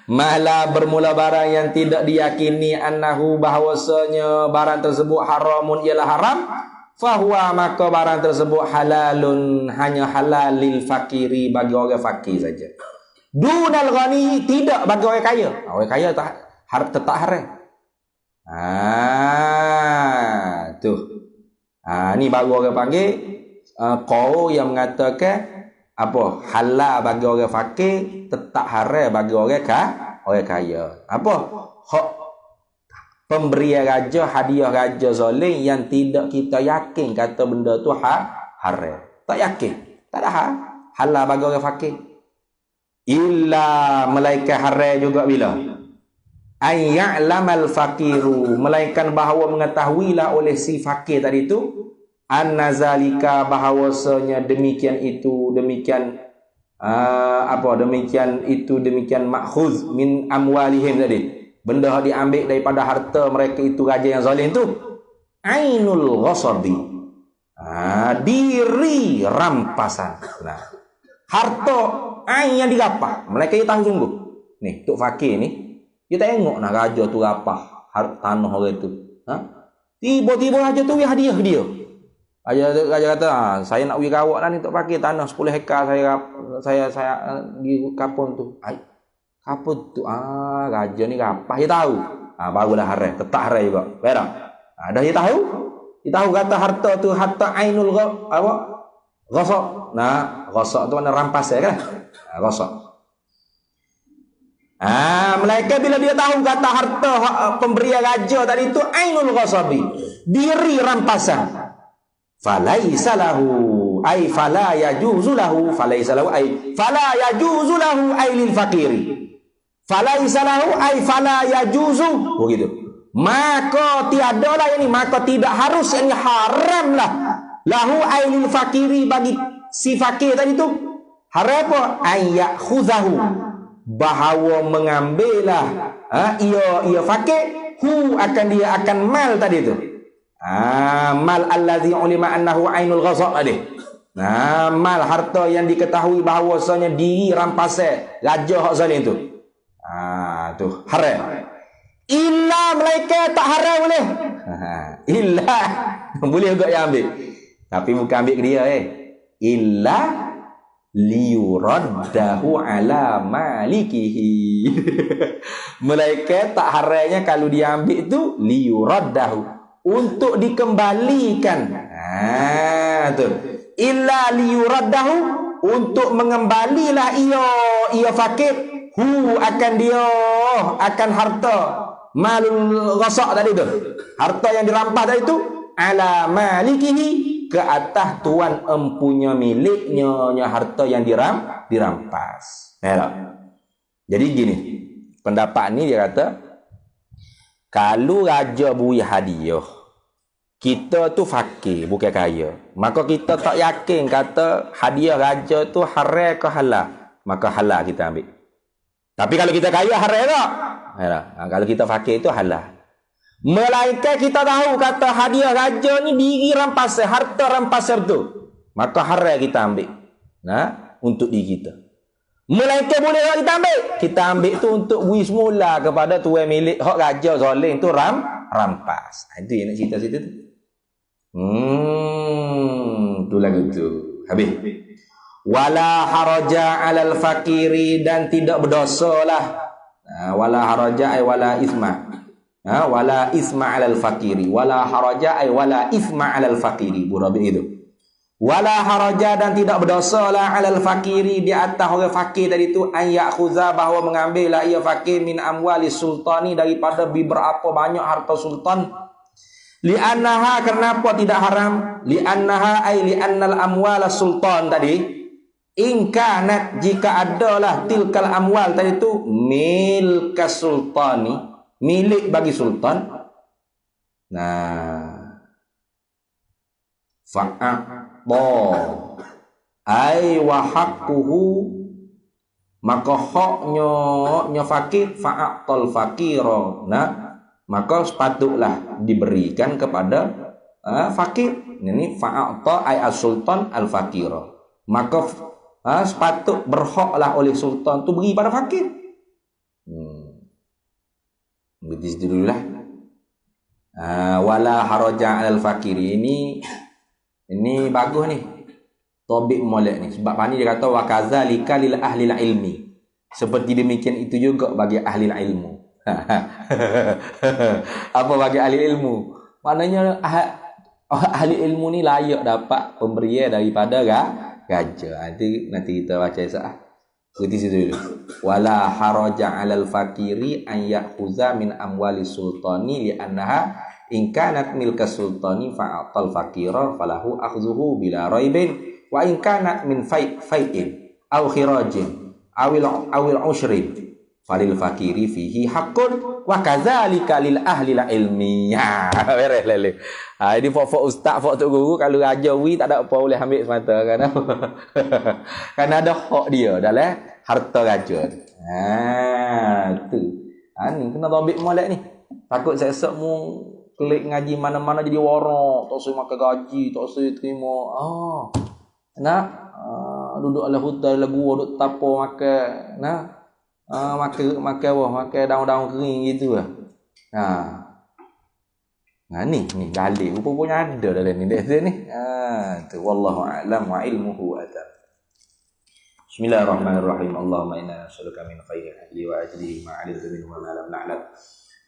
Malah bermula barang yang tidak diyakini annahu, bahawasanya barang tersebut haramun ialah haram, fahuwa, maka barang tersebut halalun, hanya halal lil fakiri, bagi orang fakir saja. Dunal ghani, tidak bagi orang kaya. Orang kaya tetap haram. Tu. Ni baru orang panggil qaul yang mengatakan apa? Halal bagi orang fakir, tetap haram bagi orang kaya. Apa? Hak pemberian raja, hadiah raja zalim yang tidak kita yakin kata benda tu haram. Tak yakin. Tak ada halal bagi orang fakir. Illa melainkan haram juga bila ay ya'lamal faqiru, melainkan bahawa mengetahuilah oleh si fakir tadi tu annazalika, bahawasanya demikian itu demikian demikian makhuz min amwalihim tadi, benda diambil daripada harta mereka itu raja yang zalim tu, ainul ghasabi, diri rampasan. Nah, harta ain yang dirapah, mereka tahu sungguh. Ni tok fakir ni dia tak tengok nak raja tu rapah tanah orang tu. Tiba-tiba raja tu hadiah ke dia. Raja kata, saya nak pergi rawak lah ni tok fakir, tanah 10 hektar saya di kapun tu. Kapun tu raja ni rapah, dia tahu. Barulah haram, tetap haram juga. Baik tak? Dah dia tahu. Dia tahu kata harta tu harta ainul ghasab. Nah, ghasab tu mana rampas kan? Ghasab. Melainkan bila dia tahu kata harta pemberian raja tadi itu ainul ghasabi, diri rampasan, falaisa lahu ay fala yajuzu lahu, falaisa lahu ay fala yajuzu lahu ay lil fakiri, falaisa lahu ay fala yajuzu, begitu. Maka tiadalah ini, maka tidak harus, ini haramlah lahu ay lil fakiri, bagi si fakir tadi itu haram apa? Ay yakhuzahu, bahawa mengambillah ia fakir dia akan mal tadi tu, mal allazi ulima annahu ainul ghasab tadi. Mal harta yang diketahui bahawasanya diri rampasan raja hak zalim tu. Tu haram. Illa malaikat tak haram boleh. Illa boleh juga yang ambil. Tapi bukan ambil ke dia illa liyuraddahu ala malikihi. Malaikat tak haramnya kalau dia ambil tu liyuraddahu, untuk dikembalikan. Tu illa liyuraddahu, untuk mengembalilah ia fakir akan dia akan harta malul ghasab tadi tu, harta yang dirampas tadi tu, ala malikihi, ke atas tuan empunya miliknya harta yang dirampas. Jadi gini, pendapat ni dia kata, kalau raja beri hadiah, kita tu fakir bukan kaya, maka kita tak yakin kata hadiah raja tu haram ke halal, maka halal kita ambil. Tapi kalau kita kaya haram tak? Kalau kita fakir itu halal. Melainkan kita tahu kata hadiah raja ni diri rampasan, harta rampasan tu, maka haram kita ambil untuk diri kita. Melainkan boleh tak kita ambil tu untuk beri semula kepada tuan milik hak raja zalim tu rampas. Itu yang nak cerita-cerita tu. Tu lagu tu. Habis. Wala haraja 'alal fakiri, dan tidak berdosalah. Wala haraja ay wala isma. Wala isma 'alal fakiri. Wala haraja ay wala isma 'alal fakiri. Burabi itu. Wala haraja, dan tidak berdosalah 'alal fakiri, di atas orang fakir tadi itu, an ya'khuza, bahawa mengambillah ia fakir min amwali sultani, daripada beberapa banyak harta sultan. Li'annaha, kenapa tidak haram? Li'annaha ay li'annal amwala sultan tadi, in kanat, jika adalah tilkal amwal tadi itu milka sultani, milik bagi sultan. Fa'aqba ay wa haqquhu, maka haknya fakir, fa'aqtal fakira, maka sepatutlah diberikan kepada fakir. Ini fa'aqta ay as-sultan al-fakira, maka sepatut berhaklah oleh sultan tu beri pada fakir. Begitu dululah. Wala haraja 'alal fakiri, ini bagus ni. Tobik molek ni, sebab ni dia kata wa kadzalika lil ahli ilmi. Seperti demikian itu juga bagi ahli ilmu. Apa bagi ahli ilmu? Maknanya ahli ilmu ni layak dapat pemberian daripada gajah. Nanti kita baca sah. Di situ dulu. Wala haraja 'alal fakiri an ya'khudha min amwali sultani li annaha in kanat milka sultani fa'atal fakira falahu akhdhuhu bila raibin wa in kanat min fai'in aw khirajin awil ushri falil fakiri fihi haqqun wa kadzalika lil ahli ilmi. Beres lele. Ini fok ustaz fok tok guru kalau ajawi tak ada apa boleh ambil semata kan. Kan ada hak dia dalam harta raja. Tu. Ni kena ambil molek ni. Takut sesok mu klik ngaji mana-mana jadi warak, tak usah makan gaji, tak usah terima. Nak duduk ala hutan lagu duduk tapo makan makan daun-daun kering gitu lah. Ni dalil rupanya ada dalam ni ni. Tu wallahu a'lam wa ilmuhu atam. Bismillahirrahmanirrahim. Allahumma inna nas'aluka min khairi ahli wa ajlihi ma 'alimtu minhu wa ma lam na'lam.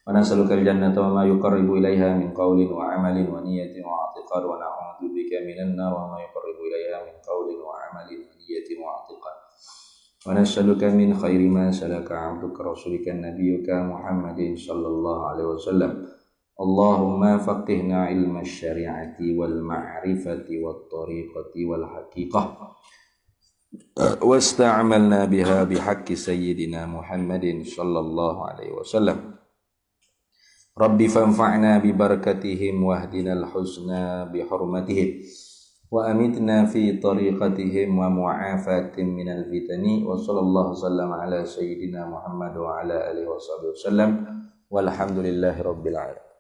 Wa nas'aluka al-jannata wa ma yuqarribu ilaiha min qawlin wa 'amalin wa niyyatin wa i'tiqad wa na'udzu bika minan nar wa ma yuqarribu ilaiha min qawlin wa 'amalin wa niyyatin wa i'tiqad. Wa nas'aluka min khairi ma salaka 'abduka rasulika nabiyyuka Muhammadin sallallahu alaihi wasallam. Allahumma faqihna ilma syari'ati wal ma'rifati wat tariqati wal haqiqah. Wasta'amalna biha bihaqqi sayyidina Muhammadin sallallahu alaihi wasallam. Rabbi fanfa'na bi barakatihim wahdinal husna bi hurmatihim wa amitna fi tariqatihim wa mu'afatin minal fitani wa sallallahu sallama ala sayyidina Muhammad wa ala alihi wa sahbihi wasallam walhamdulillahi rabbil alamin.